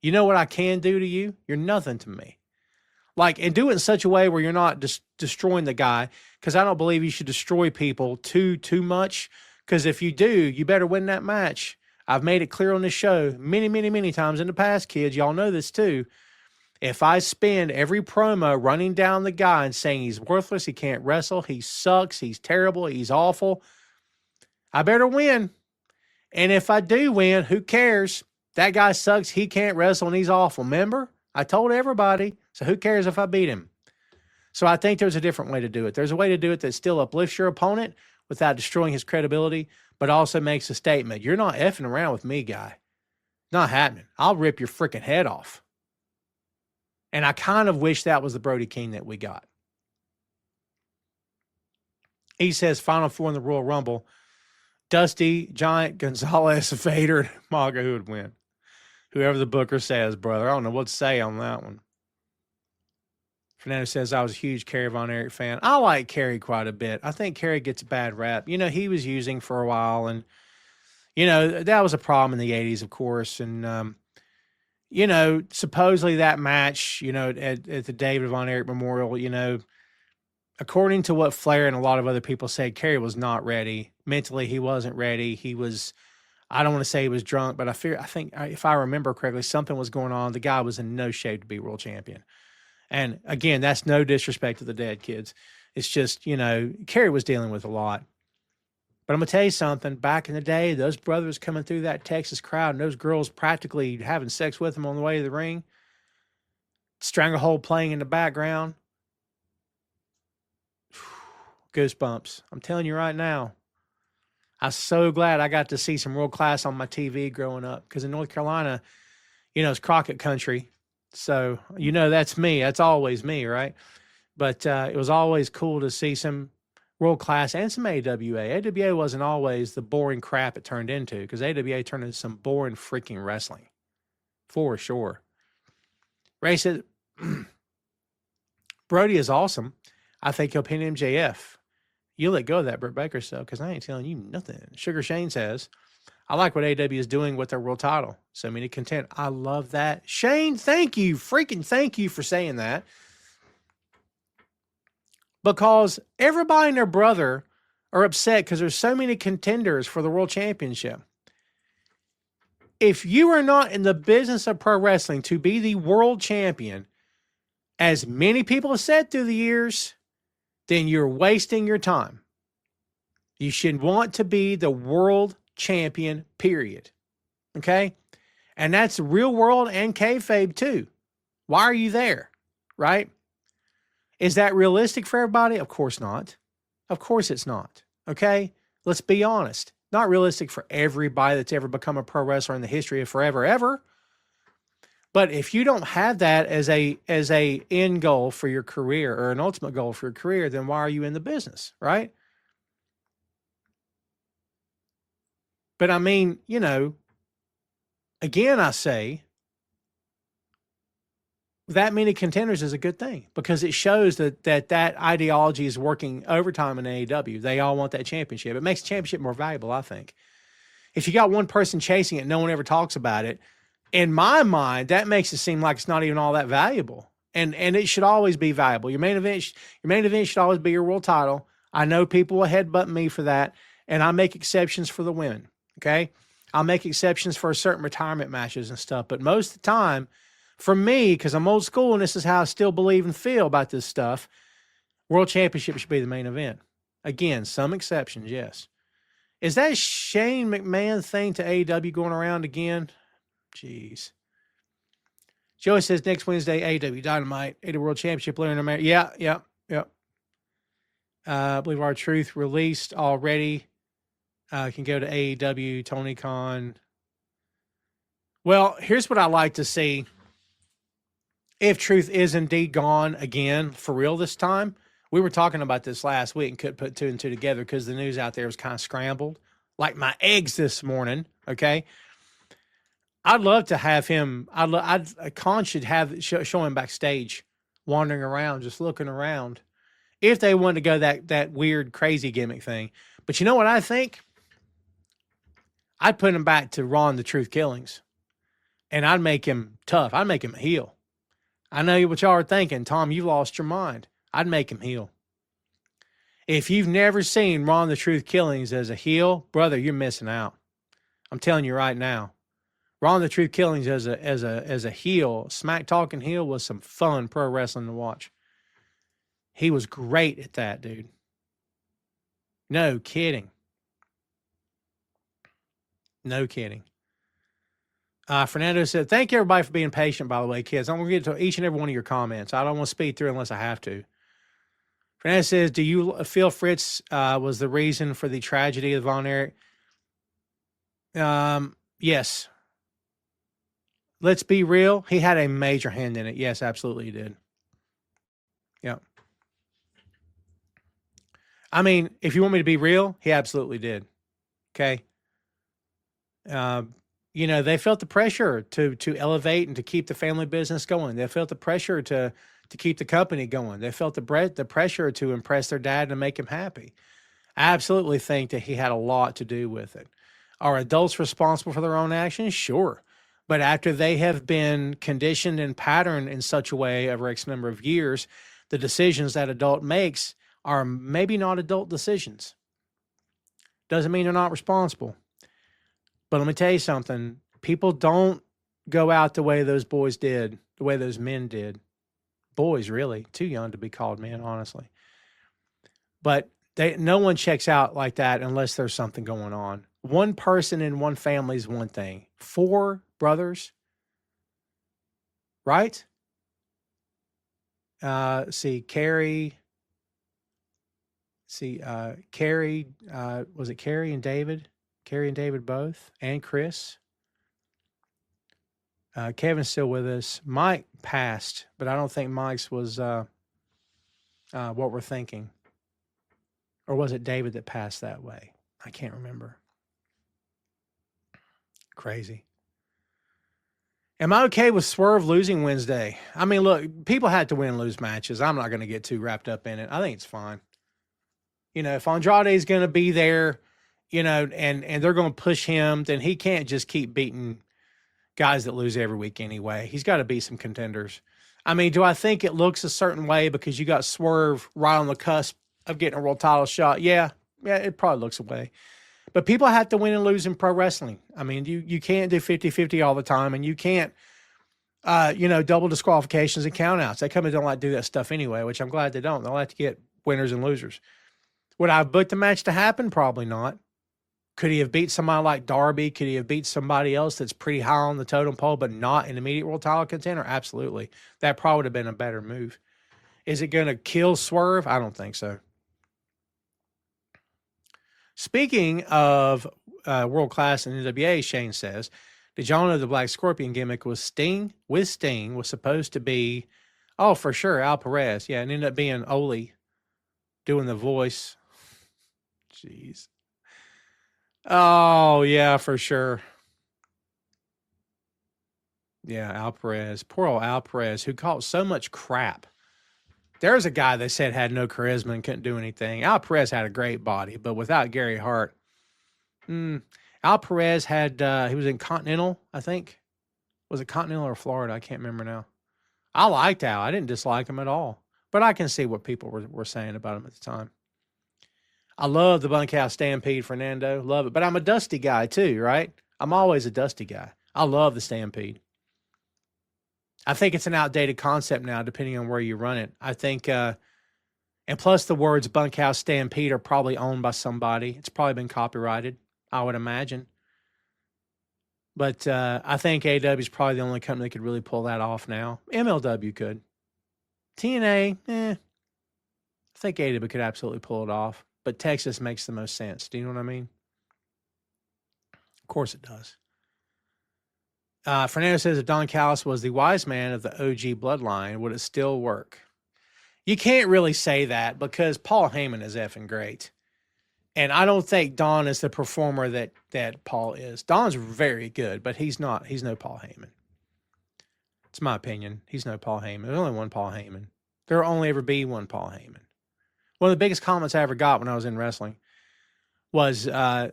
You know what I can do to you? You're nothing to me. Like, and do it in such a way where you're not just destroying the guy, because I don't believe you should destroy people too much, because if you do, you better win that match. I've made it clear on this show many times in the past, kids. Y'all know this too. If I spend every promo running down the guy and saying he's worthless, he can't wrestle, he sucks, he's terrible, he's awful, I better win. And if I do win, who cares? That guy sucks, he can't wrestle, and he's awful. Remember? I told everybody. So who cares if I beat him? So I think there's a different way to do it. There's a way to do it that still uplifts your opponent without destroying his credibility, but also makes a statement. You're not effing around with me, guy. Not happening. I'll rip your freaking head off. And I kind of wish that was the Brody King that we got. He says, Final Four in the Royal Rumble. Dusty, Giant, Gonzalez, Vader, and Maga, who would win? Whoever the booker says, brother. I don't know what to say on that one. Fernando says, I was a huge Kerry Von Erich fan. I like Kerry quite a bit. I think Kerry gets a bad rap. He was using for a while, and, that was a problem in the 80s, of course. And, supposedly that match, at the David Von Erich Memorial, according to what Flair and a lot of other people said, Kerry was not ready. Mentally, he wasn't ready. He was, I don't want to say he was drunk, but I think if I remember correctly, something was going on. The guy was in no shape to be world champion. And again, that's no disrespect to the dead kids. It's just, Kerry was dealing with a lot. But I'm going to tell you something. Back in the day, those brothers coming through that Texas crowd and those girls practically having sex with him on the way to the ring, Stranglehold playing in the background. Goosebumps. I'm telling you right now. I'm so glad I got to see some world class on my TV growing up, because in North Carolina, it's Crockett country. So, that's me. That's always me, right? But it was always cool to see some world class and some AWA. AWA wasn't always the boring crap it turned into, because AWA turned into some boring freaking wrestling, for sure. Ray said, Brody is awesome. I think he'll pin MJF. You let go of that Britt Baker stuff, because I ain't telling you nothing. Sugar Shane says, I like what AW is doing with their world title. So many content. I love that. Shane, thank you. Freaking thank you for saying that. Because everybody and their brother are upset because there's so many contenders for the world championship. If you are not in the business of pro wrestling to be the world champion, as many people have said through the years, then you're wasting your time. You should want to be the world champion, period. Okay? And that's real world and kayfabe too. Why are you there? Right? Is that realistic for everybody? Of course not. Of course it's not. Okay? Let's be honest. Not realistic for everybody that's ever become a pro wrestler in the history of forever, ever. But if you don't have that as a end goal for your career, or an ultimate goal for your career, then why are you in the business, right? But I mean, again, I say that many contenders is a good thing, because it shows that ideology is working overtime in AEW. They all want that championship. It makes the championship more valuable, I think. If you got one person chasing it, no one ever talks about it. In my mind, that makes it seem like it's not even all that valuable. And it should always be valuable. Your main event should always be your world title. I know people will headbutt me for that, and I make exceptions for the women. Okay? I'll make exceptions for certain retirement matches and stuff. But most of the time, for me, because I'm old school and this is how I still believe and feel about this stuff, world championship should be the main event. Again, some exceptions, yes. Is that Shane McMahon thing to AEW going around again? Jeez. Joey says next Wednesday, AEW Dynamite, AEW World Championship winner in America. Yeah. I believe our truth released already. Can go to AEW, Tony Khan. Well, here's what I like to see. If truth is indeed gone again, for real this time. We were talking about this last week and couldn't put two and two together because the news out there was kind of scrambled. Like my eggs this morning, okay? I'd love to have him. Khan should have show him backstage, wandering around, just looking around. If they wanted to go that weird, crazy gimmick thing. But you know what I think? I'd put him back to Ron the Truth Killings. And I'd make him tough. I'd make him a heel. I know what y'all are thinking. Tom, you lost your mind. I'd make him heel. If you've never seen Ron the Truth Killings as a heel, brother, you're missing out. I'm telling you right now. Ron the Truth Killings as a heel, smack talking heel, was some fun pro wrestling to watch. He was great at that, dude. No kidding. No kidding. Fernando said, thank you everybody for being patient, by the way, kids. I'm going to get to each and every one of your comments. I don't want to speed through unless I have to. Fernando says, do you feel Fritz was the reason for the tragedy of Von Erich? Yes. Let's be real. He had a major hand in it. Yes, absolutely he did. Yeah. I mean, if you want me to be real, he absolutely did. Okay. They felt the pressure to elevate and to keep the family business going. They felt the pressure to keep the company going. They felt the pressure to impress their dad and make him happy. I absolutely think that he had a lot to do with it. Are adults responsible for their own actions? Sure. But after they have been conditioned and patterned in such a way over X number of years, the decisions that adult makes are maybe not adult decisions. Doesn't mean they're not responsible. But let me tell you something. People don't go out the way those boys did, the way those men did. Boys, really. Too young to be called men, honestly. But no one checks out like that unless there's something going on. One person in one family is one thing. 4 brothers, right? See, Carrie, See, Carrie, was it Carrie and David? Carrie and David both, and Chris. Kevin's still with us. Mike passed, but I don't think Mike's was what we're thinking. Or was it David that passed that way? I can't remember. Crazy. Am I okay with Swerve losing Wednesday? I mean, look, people had to win and lose matches. I'm not going to get too wrapped up in it. I think it's fine. You know, if Andrade's going to be there, you know, and they're going to push him, then he can't just keep beating guys that lose every week anyway. He's got to beat some contenders. I mean, do I think it looks a certain way because you got Swerve right on the cusp of getting a world title shot? Yeah, it probably looks away. But people have to win and lose in pro wrestling. I mean, you can't do 50-50 all the time, and you can't, double disqualifications and countouts. They come and don't like to do that stuff anyway, which I'm glad they don't. They like to get winners and losers. Would I have booked the match to happen? Probably not. Could he have beat somebody like Darby? Could he have beat somebody else that's pretty high on the totem pole but not an immediate world title contender? Absolutely. That probably would have been a better move. Is it going to kill Swerve? I don't think so. Speaking of world class and NWA, Shane says, did y'all know the Black Scorpion gimmick was Sting was supposed to be, oh, for sure, Al Perez. Yeah, and ended up being Ole doing the voice. Jeez. Oh, yeah, for sure. Yeah, Al Perez. Poor old Al Perez, who caught so much crap. There's a guy they said had no charisma and couldn't do anything. Al Perez had a great body, but without Gary Hart. Al Perez had, he was in Continental, I think. Was it Continental or Florida? I can't remember now. I liked Al. I didn't dislike him at all. But I can see what people were saying about him at the time. I love the Bunkhouse Stampede, Fernando. Love it. But I'm a Dusty guy too, right? I'm always a Dusty guy. I love the Stampede. I think it's an outdated concept now, depending on where you run it. I think, and plus the words Bunkhouse Stampede are probably owned by somebody. It's probably been copyrighted, I would imagine. But I think AEW is probably the only company that could really pull that off now. MLW could. TNA, I think AEW could absolutely pull it off. But Texas makes the most sense. Do you know what I mean? Of course it does. Fernando says if Don Callis was the wise man of the OG bloodline, would it still work? You can't really say that because Paul Heyman is effing great. And I don't think Don is the performer that Paul is. Don's very good, but he's not. He's no Paul Heyman. It's my opinion. He's no Paul Heyman. There's only one Paul Heyman. There will only ever be one Paul Heyman. One of the biggest comments I ever got when I was in wrestling was I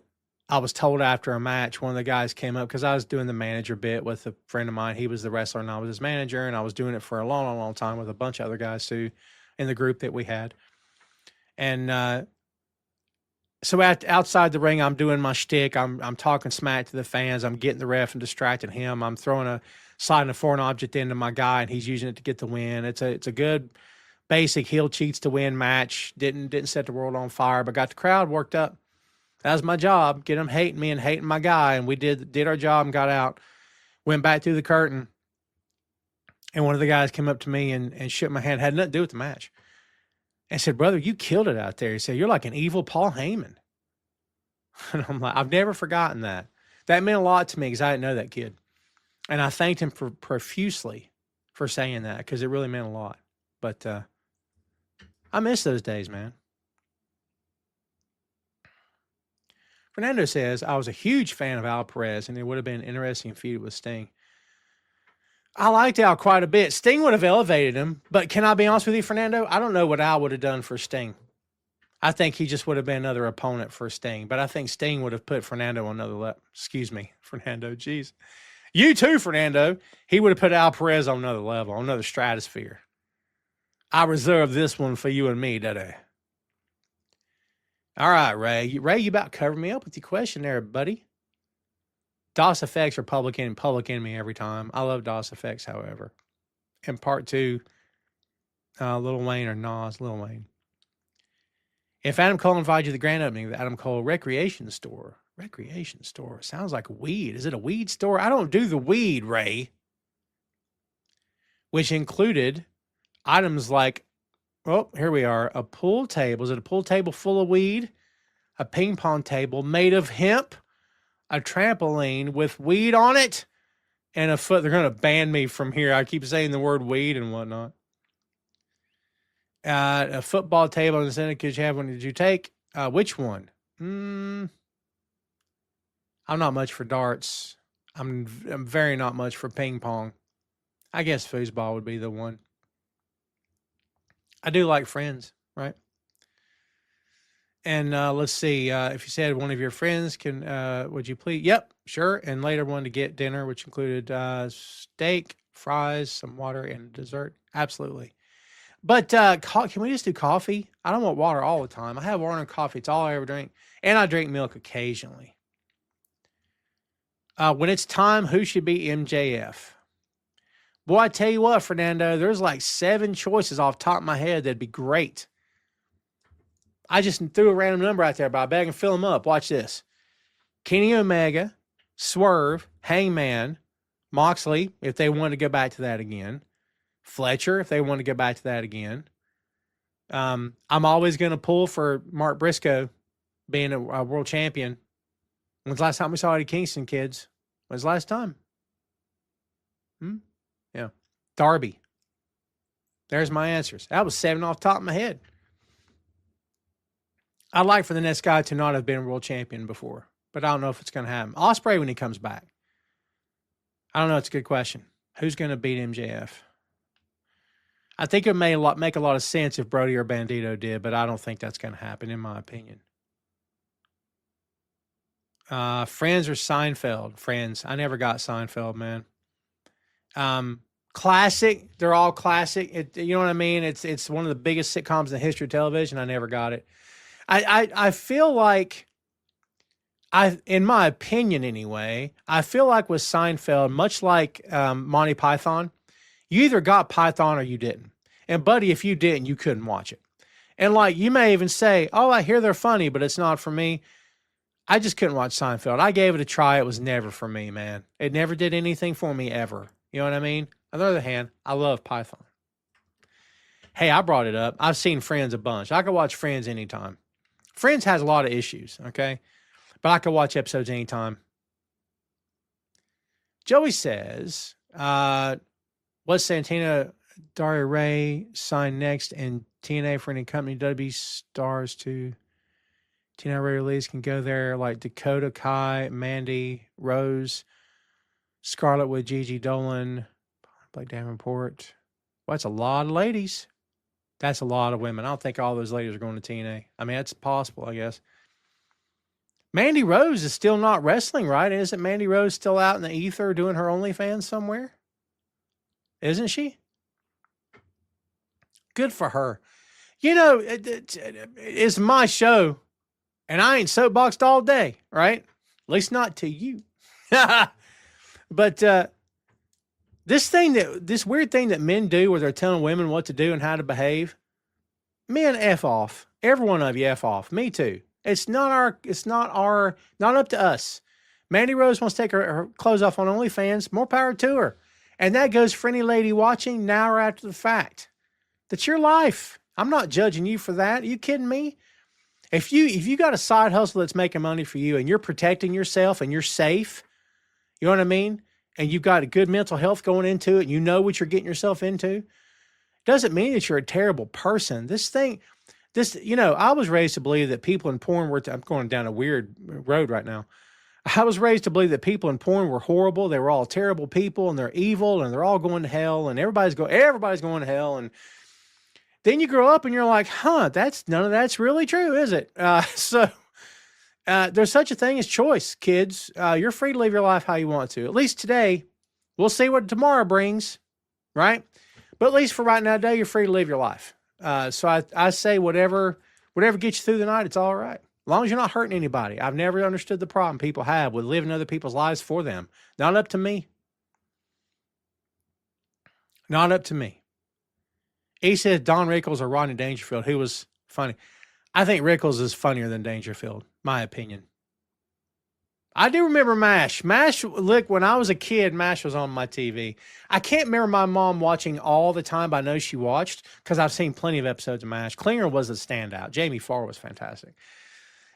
was told after a match, one of the guys came up because I was doing the manager bit with a friend of mine. He was the wrestler and I was his manager, and I was doing it for a long, long, long time with a bunch of other guys too in the group that we had. And so outside the ring, I'm doing my shtick. I'm talking smack to the fans. I'm getting the ref and distracting him. I'm throwing sliding a foreign object into my guy, and he's using it to get the win. It's a good basic heel cheats to win match. Didn't set the world on fire, but got the crowd worked up. That was my job. Get them hating me and hating my guy. And we did our job and got out. Went back through the curtain. And one of the guys came up to me and shook my hand. Had nothing to do with the match. And said, brother, you killed it out there. He said, you're like an evil Paul Heyman. And I'm like, I've never forgotten that. That meant a lot to me because I didn't know that kid. And I thanked him profusely for saying that because it really meant a lot. But I miss those days, man. Fernando says, I was a huge fan of Al Perez, and it would have been an interesting feud with Sting. I liked Al quite a bit. Sting would have elevated him, but can I be honest with you, Fernando? I don't know what Al would have done for Sting. I think he just would have been another opponent for Sting, but I think Sting would have put Fernando on another level. Excuse me, Fernando, jeez. You too, Fernando. He would have put Al Perez on another level, on another stratosphere. I reserve this one for you and me, Daddy. All right, Ray. Ray, you about covered me up with your question there, buddy. DOS effects are public enemy every time. I love DOS effects, however. And part two, Lil Wayne or Nas, Lil Wayne. If Adam Cole invited you to the grand opening of the Adam Cole Recreation Store. Recreation Store. Sounds like weed. Is it a weed store? I don't do the weed, Ray. Which included items like Well, here we are. A pool table. Is it a pool table full of weed? A ping pong table made of hemp? A trampoline with weed on it? And a foot. They're going to ban me from here. I keep saying the word weed and whatnot. A football table in the center. Could you have one? Did you take? Which one? I'm not much for darts. I'm very not much for ping pong. I guess foosball would be the one. I do like Friends, right? And let's see. If you said one of your friends can, would you please? Yep, sure. And later one to get dinner, which included steak, fries, some water, and dessert. Absolutely. But can we just do coffee? I don't want water all the time. I have water and coffee. It's all I ever drink. And I drink milk occasionally. When it's time, who should be MJF? Boy, I tell you what, Fernando, there's like 7 choices off the top of my head that'd be great. I just threw a random number out there, but I bet I can fill them up. Watch this. Kenny Omega, Swerve, Hangman, Moxley, if they want to go back to that again. Fletcher, if they want to go back to that again. I'm always going to pull for Mark Briscoe being a world champion. When's the last time we saw Eddie Kingston, kids? When's the last time? Yeah. Darby. There's my answers. That was 7 off the top of my head. I'd like for the next guy to not have been world champion before, but I don't know if it's going to happen. Ospreay when he comes back. I don't know. It's a good question. Who's going to beat MJF? I think it may make a lot of sense if Brody or Bandito did, but I don't think that's going to happen, in my opinion. Friends or Seinfeld? Friends. I never got Seinfeld, man. Classic. They're all classic. You know what I mean? It's one of the biggest sitcoms in the history of television. I never got it. I feel like in my opinion anyway, I feel like with Seinfeld, much like Monty Python, you either got Python or you didn't. And buddy, if you didn't, you couldn't watch it. And like you may even say, "Oh, I hear they're funny, but it's not for me." I just couldn't watch Seinfeld. I gave it a try. It was never for me, man. It never did anything for me ever. You know what I mean? On the other hand, I love Python. Hey, I brought it up. I've seen Friends a bunch. I could watch Friends anytime. Friends has a lot of issues, okay? But I could watch episodes anytime. Joey says, what's Santino, Daria Ray signed next and TNA for any company WWE stars to TNA Ray release can go there like Dakota Kai, Mandy, Rose, Scarlett with Gigi Dolan, Blake Davenport. Well, that's a lot of ladies. That's a lot of women. I don't think all those ladies are going to TNA. I mean, that's possible, I guess. Mandy Rose is still not wrestling, right? Isn't Mandy Rose still out in the ether doing her OnlyFans somewhere? Isn't she? Good for her. You know, it's my show, and I ain't soapboxed all day, right? At least not to you. But this weird thing that men do where they're telling women what to do and how to behave, men F off. Every one of you F off. Me too. It's not up to us. Mandy Rose wants to take her clothes off on OnlyFans. More power to her. And that goes for any lady watching now or after the fact. That's your life. I'm not judging you for that. Are you kidding me? If you got a side hustle that's making money for you and you're protecting yourself and you're safe, you know what I mean? And you've got a good mental health going into it and you know what you're getting yourself into, doesn't mean that you're a terrible person. I was raised to believe that people in porn I'm going down a weird road right now. I was raised to believe that people in porn were horrible. They were all terrible people and they're evil and they're all going to hell and everybody's going to hell. And then you grow up and you're like, none of that's really true, is it? So there's such a thing as choice, kids. You're free to live your life how you want to. At least today, we'll see what tomorrow brings, right? But at least for right now today, you're free to live your life. So I say whatever gets you through the night, it's all right. As long as you're not hurting anybody. I've never understood the problem people have with living other people's lives for them. Not up to me. Not up to me. He said Don Rickles or Rodney Dangerfield, who was funny. I think Rickles is funnier than Dangerfield, my opinion. I do remember MASH. MASH, look, when I was a kid, MASH was on my TV. I can't remember my mom watching all the time, but I know she watched because I've seen plenty of episodes of MASH. Klinger was a standout. Jamie Farr was fantastic.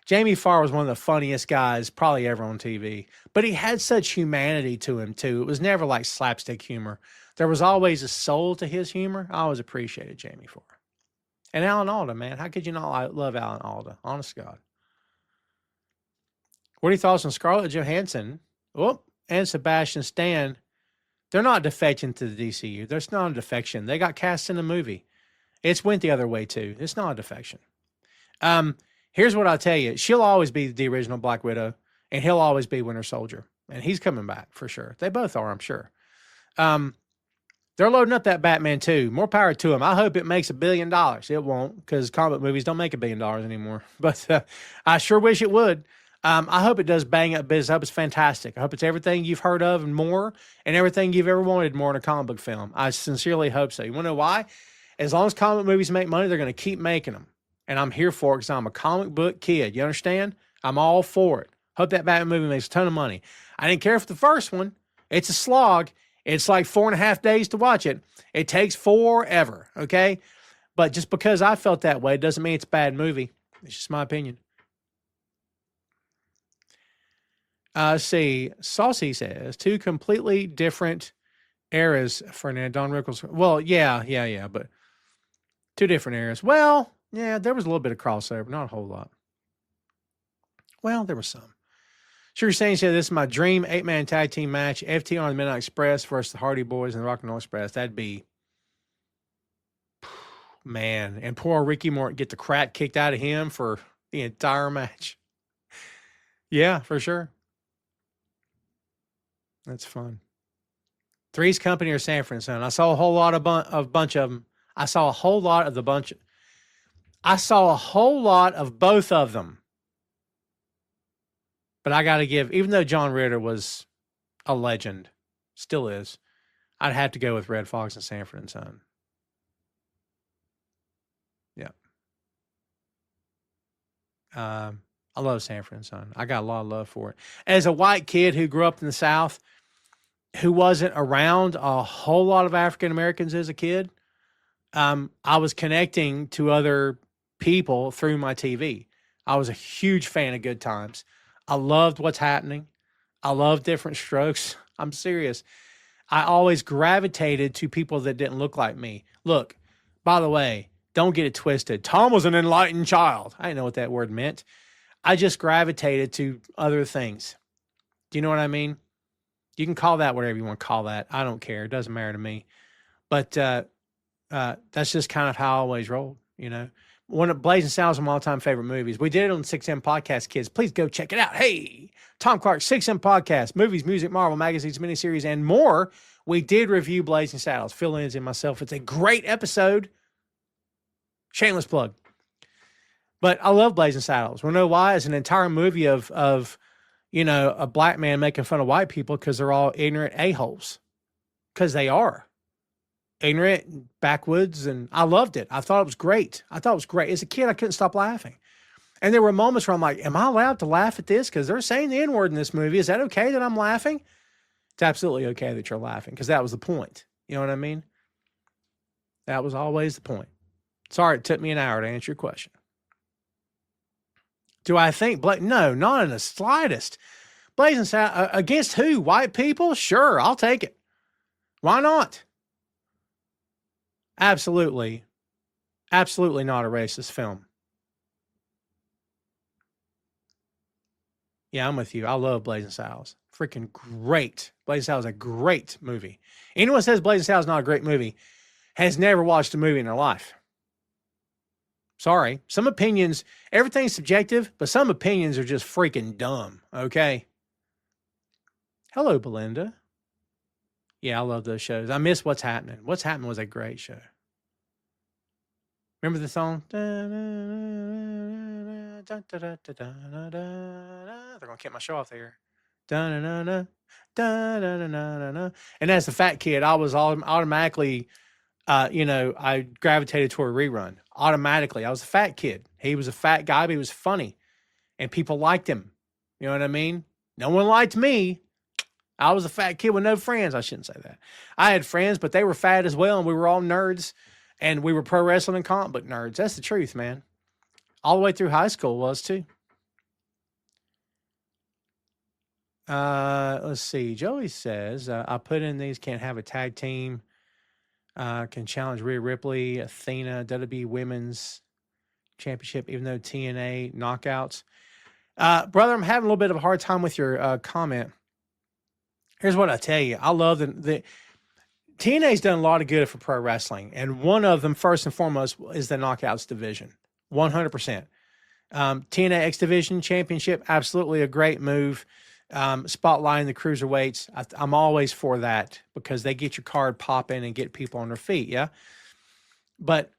Jamie Farr was one of the funniest guys probably ever on TV, but he had such humanity to him too. It was never like slapstick humor. There was always a soul to his humor. I always appreciated Jamie Farr. And Alan Alda, man. How could you not love Alan Alda? Honest to God. What are your thoughts on Scarlett Johansson and Sebastian Stan? They're not defecting to the DCU. There's not a defection. They got cast in a movie. It's went the other way too. It's not a defection. Here's what I'll tell you. She'll always be the original Black Widow, and he'll always be Winter Soldier. And he's coming back for sure. They both are, I'm sure. They're loading up that Batman too. More power to them. I hope it makes $1 billion. It won't, because comic movies don't make $1 billion anymore. But I sure wish it would. I hope it does bang up business. I hope it's fantastic. I hope it's everything you've heard of and more, and everything you've ever wanted more in a comic book film. I sincerely hope so. You want to know why? As long as comic movies make money, they're going to keep making them. And I'm here for it because I'm a comic book kid. You understand? I'm all for it. Hope that Batman movie makes a ton of money. I didn't care for the first one. It's a slog. It's like 4.5 days to watch it. It takes forever, okay? But just because I felt that way doesn't mean it's a bad movie. It's just my opinion. See, Saucy says, 2 completely different eras, Fernand. Don Rickles. Well, yeah, but 2 different eras. Well, yeah, there was a little bit of crossover, not a whole lot. Well, there was some. Sugar Sane said, this is my dream 8-man tag team match. FTR on the Midnight Express versus the Hardy Boys and the Rock and Roll Express. That'd be, man. And poor Ricky Morton get the crap kicked out of him for the entire match. Yeah, for sure. That's fun. Three's Company or Sanford & Son. I saw a whole lot of bunch of them. I saw a whole lot of both of them. But I got to give, even though John Ritter was a legend, still is, I'd have to go with Red Fox and Sanford & Son. Yeah. I love Sanford & Son. I got a lot of love for it. As a white kid who grew up in the South, who wasn't around a whole lot of African Americans as a kid, I was connecting to other people through my TV. I was a huge fan of Good Times. I loved What's Happening. I love Different Strokes. I'm serious. I always gravitated to people that didn't look like me. Look, by the way, don't get it twisted. Tom was an enlightened child. I didn't know what that word meant. I just gravitated to other things. Do you know what I mean? You can call that whatever you want to call that. I don't care. It doesn't matter to me. But that's just kind of how I always rolled, you know. One of Blazing Saddles is one of my all-time favorite movies. We did it on 6M Podcast, kids. Please go check it out. Hey, Tom Clark, 6M Podcast, movies, music, Marvel, magazines, miniseries, and more. We did review Blazing Saddles. Phil Lindsay and myself. It's a great episode. Shameless plug. But I love Blazing Saddles. We know why. It's an entire movie of you know, a black man making fun of white people because they're all ignorant a-holes. Because they are. Ignorant, backwoods, and I loved it. I thought it was great. As a kid, I couldn't stop laughing. And there were moments where I'm like, am I allowed to laugh at this? Because they're saying the N-word in this movie. Is that okay that I'm laughing? It's absolutely okay that you're laughing because that was the point. You know what I mean? That was always the point. Sorry, it took me an hour to answer your question. Do I think no, not in the slightest. Blazing Saddles against who? White people? Sure, I'll take it. Why not? Absolutely not a racist film. Yeah, I'm with you. I love Blazing Saddles. Freaking great. Blazing Saddles is a great movie. Anyone says Blazing Saddles is not a great movie has never watched a movie in their life. Sorry. Some opinions, everything's subjective, but some opinions are just freaking dumb, okay? Hello, Belinda. Yeah, I love those shows. I miss What's Happening. What's Happening was a great show. Remember the song? They're going to kick my show off there. And as a fat kid, I was automatically, I gravitated toward Rerun. Automatically. I was a fat kid. He was a fat guy, but he was funny. And people liked him. You know what I mean? No one liked me. I was a fat kid with no friends. I shouldn't say that. I had friends, but they were fat as well, and we were all nerds, and we were pro wrestling and comic book nerds. That's the truth, man. All the way through high school was too. Let's see. Joey says, I put in these, can't have a tag team. Can challenge Rhea Ripley, Athena, WWE Women's Championship, even though TNA knockouts. Brother, I'm having a little bit of a hard time with your comment. Here's what I tell you. I love the TNA's done a lot of good for pro wrestling, and one of them, first and foremost, is the knockouts division. 100%. TNA X Division Championship, absolutely a great move. Spotlighting the cruiserweights. I'm always for that because they get your card popping and get people on their feet. Yeah. But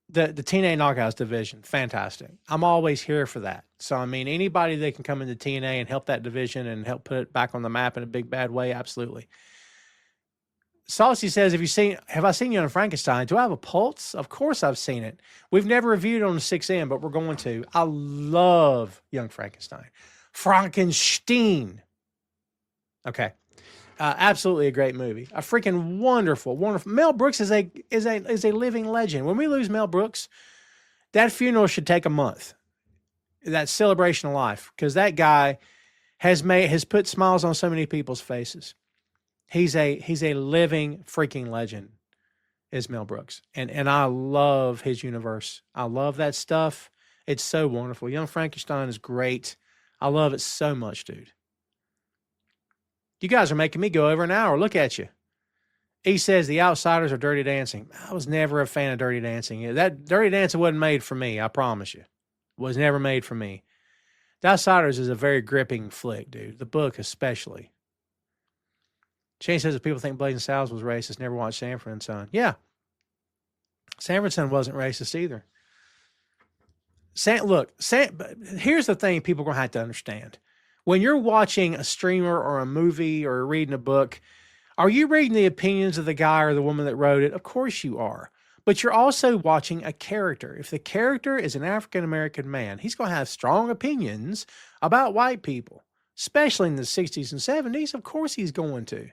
the TNA knockouts division, fantastic. I'm always here for that. So, I mean, anybody that can come into TNA and help that division and help put it back on the map in a big, bad way. Absolutely. Saucy says, have I seen Young Frankenstein? Do I have a pulse? Of course I've seen it. We've never reviewed it on the 6M, but we're going to. I love Young Frankenstein. Frankenstein. Okay. Absolutely a great movie. A freaking wonderful, wonderful. Mel Brooks is a living legend. When we lose Mel Brooks, that funeral should take a month. That celebration of life, because that guy has put smiles on so many people's faces. He's a living freaking legend, is Mel Brooks. And I love his universe. I love that stuff. It's so wonderful. Young Frankenstein is great. I love it so much, dude. You guys are making me go over an hour. Look at you. He says the Outsiders are Dirty Dancing. I was never a fan of Dirty Dancing. That Dirty Dancing wasn't made for me, I promise you. Was never made for me. The Outsiders is a very gripping flick, dude. The book especially. Shane says if people think Blazing Saddles was racist, never watched Sanford and Son. Yeah. Sanford and Son wasn't racist either. Here's the thing people are going to have to understand. When you're watching a streamer or a movie or reading a book, are you reading the opinions of the guy or the woman that wrote it? Of course you are. But you're also watching a character. If the character is an African-American man, he's going to have strong opinions about white people, especially in the 60s and 70s. Of course he's going to.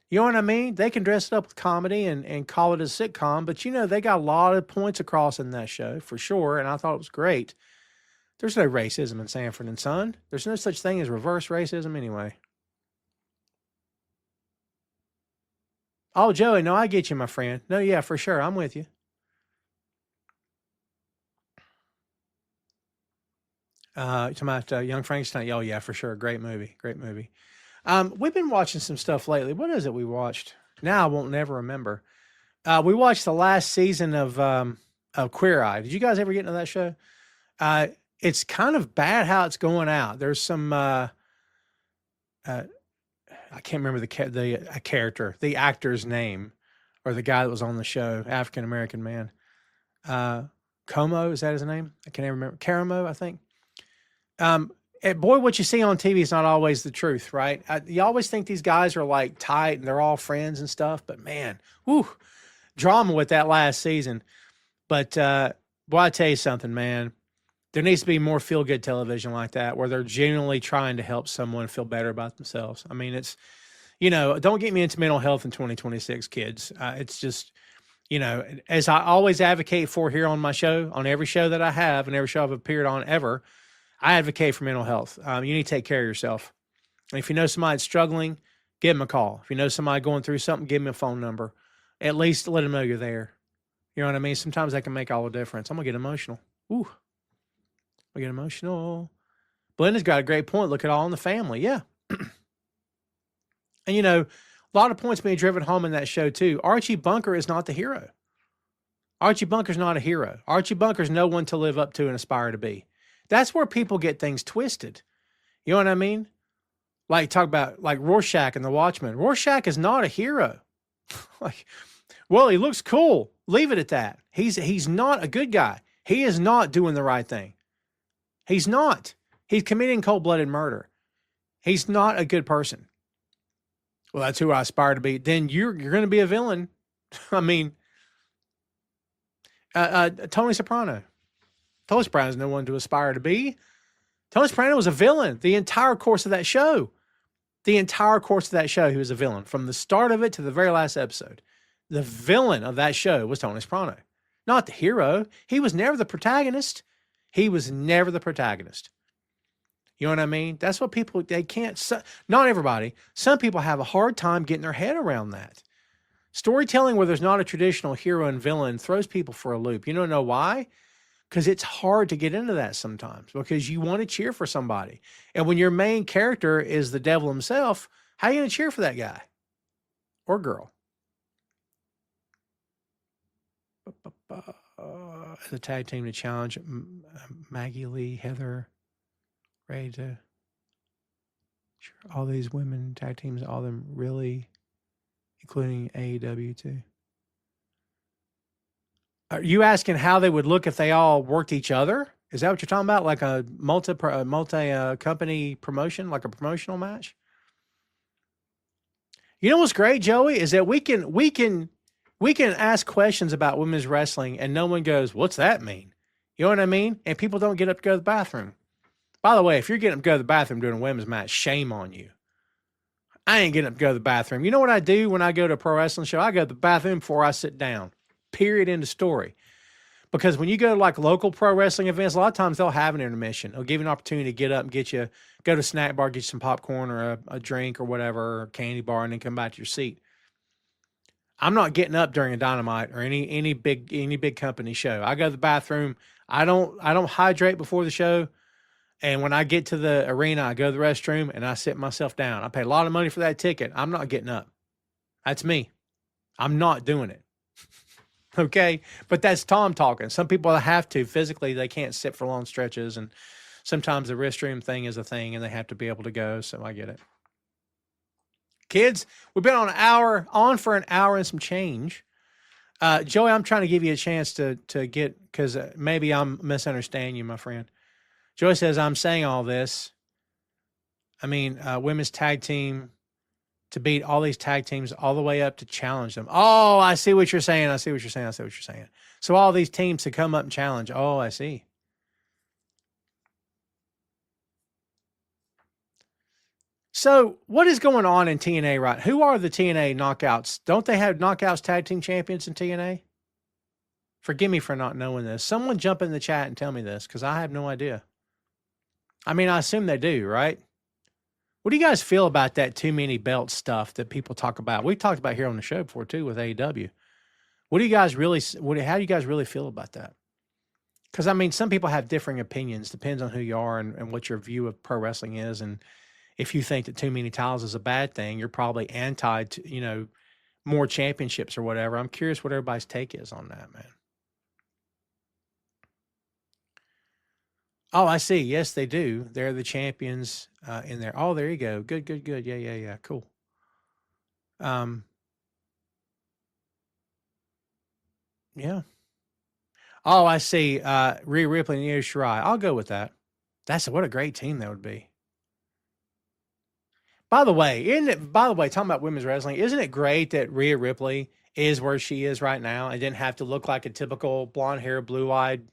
You know what I mean? They can dress it up with comedy and call it a sitcom, but they got a lot of points across in that show for sure, and I thought it was great. There's no racism in Sanford and Son. There's no such thing as reverse racism anyway. Oh, Joey, no, I get you, my friend. No, yeah, for sure. I'm with you. Talking about Young Frankenstein. Oh, yeah, for sure. Great movie. Great movie. We've been watching some stuff lately. What is it we watched? Now I won't never remember. We watched the last season of Queer Eye. Did you guys ever get into that show? It's kind of bad how it's going out. There's some I can't remember the character, the actor's name, or the guy that was on the show, African American man. Como, is that his name? I can't even remember. Karamo, I think. Boy, what you see on TV is not always the truth, right? You always think these guys are like tight and they're all friends and stuff, but man, drama with that last season. But boy, I tell you something, man. There needs to be more feel-good television like that, where they're genuinely trying to help someone feel better about themselves. I mean, it's, don't get me into mental health in 2026, kids. It's just, as I always advocate for here on my show, on every show that I have and every show I've appeared on ever, I advocate for mental health. You need to take care of yourself. And if you know somebody that's struggling, give them a call. If you know somebody going through something, give them a phone number. At least let them know you're there. You know what I mean? Sometimes that can make all the difference. I'm going to get emotional. Ooh. I get emotional. Belinda's got a great point. Look at All in the Family. Yeah. And, a lot of points being driven home in that show, too. Archie Bunker is not the hero. Archie Bunker's not a hero. Archie Bunker's no one to live up to and aspire to be. That's where people get things twisted. You know what I mean? Like, talk about, like, Rorschach and the Watchmen. Rorschach is not a hero. Well, he looks cool. Leave it at that. He's not a good guy. He is not doing the right thing. He's not. He's committing cold-blooded murder. He's not a good person. Well, that's who I aspire to be. Then you're going to be a villain. I mean, Tony Soprano. Tony Soprano is no one to aspire to be. Tony Soprano was a villain the entire course of that show. The entire course of that show, he was a villain. From the start of it to the very last episode. The villain of that show was Tony Soprano. Not the hero. He was never the protagonist. He was never the protagonist. You know what I mean? That's what people, they can't, not everybody. Some people have a hard time getting their head around that. Storytelling where there's not a traditional hero and villain throws people for a loop. You don't know why? Because it's hard to get into that sometimes because you want to cheer for somebody. And when your main character is the devil himself, how are you going to cheer for that guy or girl? The tag team to challenge Maggie Lee, Heather, ready to all these women tag teams, all of them really, including AEW too. Are you asking how they would look if they all worked each other? Is that what you're talking about? Like a multi company promotion, like a promotional match? You know what's great, Joey, is that we can ask questions about women's wrestling and no one goes, "What's that mean?" You know what I mean? And people don't get up to go to the bathroom. By the way, if you're getting up to go to the bathroom during a women's match, shame on you. I ain't getting up to go to the bathroom. You know what I do when I go to a pro wrestling show? I go to the bathroom before I sit down. Period. End of story. Because when you go to like local pro wrestling events, a lot of times they'll have an intermission. They'll give you an opportunity to get up and go to a snack bar, get you some popcorn or a drink or whatever, or candy bar, and then come back to your seat. I'm not getting up during a Dynamite or any big company show. I go to the bathroom. I don't hydrate before the show. And when I get to the arena, I go to the restroom and I sit myself down. I pay a lot of money for that ticket. I'm not getting up. That's me. I'm not doing it. Okay. But that's Tom talking. Some people have to physically, they can't sit for long stretches. And sometimes the restroom thing is a thing and they have to be able to go. So I get it. Kids, we've been on for an hour and some change. Joey, I'm trying to give you a chance to get, because maybe I'm misunderstanding you, my friend. Joey says, I'm saying all this. I mean, women's tag team to beat all these tag teams all the way up to challenge them. Oh, I see what you're saying. I see what you're saying. So all these teams to come up and challenge. Oh, I see. So what is going on in TNA, right? Who are the TNA knockouts? Don't they have knockouts tag team champions in TNA? Forgive me for not knowing this. Someone jump in the chat and tell me this, because I have no idea. I mean, I assume they do, right? What do you guys feel about that too many belt stuff that people talk about? We talked about here on the show before too with AEW. How do you guys really feel about that? Because I mean, some people have differing opinions. Depends on who you are and what your view of pro wrestling is. And if you think that too many titles is a bad thing, you're probably anti, more championships or whatever. I'm curious what everybody's take is on that, man. Oh, I see. Yes, they do. They're the champions in there. Oh, there you go. Good. Yeah. Cool. Yeah. Oh, I see. Rhea Ripley and Io Shirai. I'll go with that. What a great team that would be. By the way, talking about women's wrestling, isn't it great that Rhea Ripley is where she is right now and didn't have to look like a typical blonde hair, blue-eyed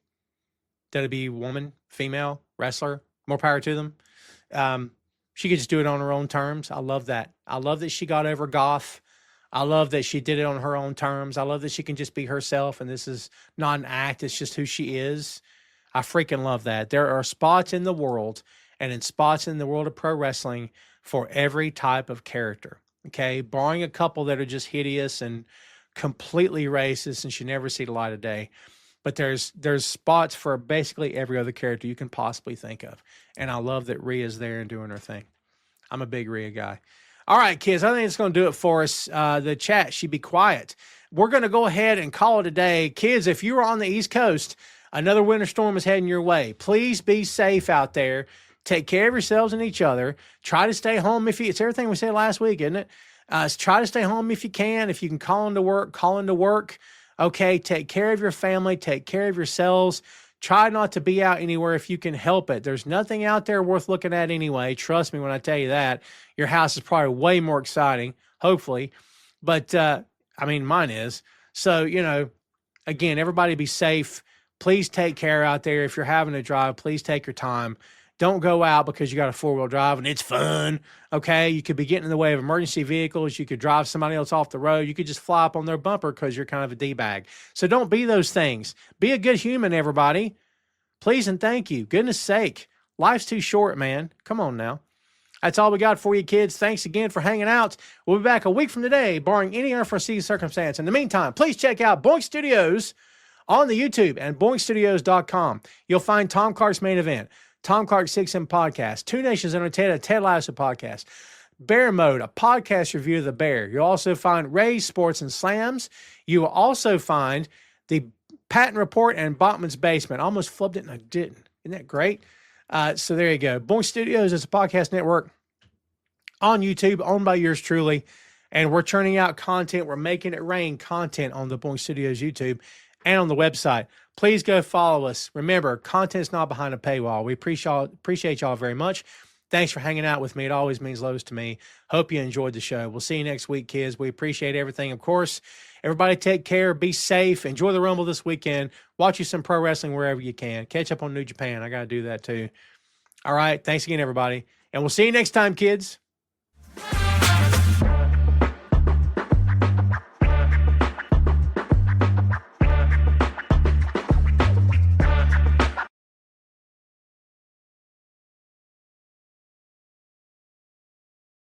WWE woman, female wrestler? More power to them. She could just do it on her own terms. I love that. I love that she got over goth. I love that she did it on her own terms. I love that she can just be herself and this is not an act. It's just who she is. I freaking love that. There are spots in the world and in spots in the world of pro wrestling for every type of character. Okay. Barring a couple that are just hideous and completely racist and should never see the light of day. But there's spots for basically every other character you can possibly think of. And I love that Rhea's there and doing her thing. I'm a big Rhea guy. All right, kids, I think it's going to do it for us. The chat should be quiet. We're going to go ahead and call it a day. Kids, if you're on the East Coast, another winter storm is heading your way. Please be safe out there. Take care of yourselves and each other. Try to stay home it's everything we said last week, isn't it? Try to stay home if you can. If you can call into work. Okay, take care of your family. Take care of yourselves. Try not to be out anywhere if you can help it. There's nothing out there worth looking at anyway. Trust me when I tell you that. Your house is probably way more exciting, hopefully. But, mine is. So, again, everybody be safe. Please take care out there. If you're having to drive, please take your time. Don't go out because you got a 4-wheel drive and it's fun. Okay. You could be getting in the way of emergency vehicles. You could drive somebody else off the road. You could just fly up on their bumper because you're kind of a D-bag. So don't be those things. Be a good human, everybody. Please and thank you. Goodness sake. Life's too short, man. Come on now. That's all we got for you, kids. Thanks again for hanging out. We'll be back a week from today, barring any unforeseen circumstance. In the meantime, please check out Boink Studios on the YouTube and boinkstudios.com. You'll find Tom Clark's Main Event, Tom Clark's 6M Podcast, Two Nations Under Ted, a Ted Lasso podcast, Bear Mode, a podcast review of the Bear. You'll also find Ray's Sports and Slams. You will also find the Patent Report and Bachman's Basement. I almost flubbed it and I didn't. Isn't that great? So there you go. Boink Studios is a podcast network on YouTube, owned by yours truly. And we're churning out content. We're making it rain content on the Boink Studios YouTube and on the website. Please go follow us. Remember, content's not behind a paywall. We appreciate y'all very much. Thanks for hanging out with me. It always means loads to me. Hope you enjoyed the show. We'll see you next week, kids. We appreciate everything, of course. Everybody take care. Be safe. Enjoy the Rumble this weekend. Watch you some pro wrestling wherever you can. Catch up on New Japan. I got to do that too. All right. Thanks again, everybody. And we'll see you next time, kids.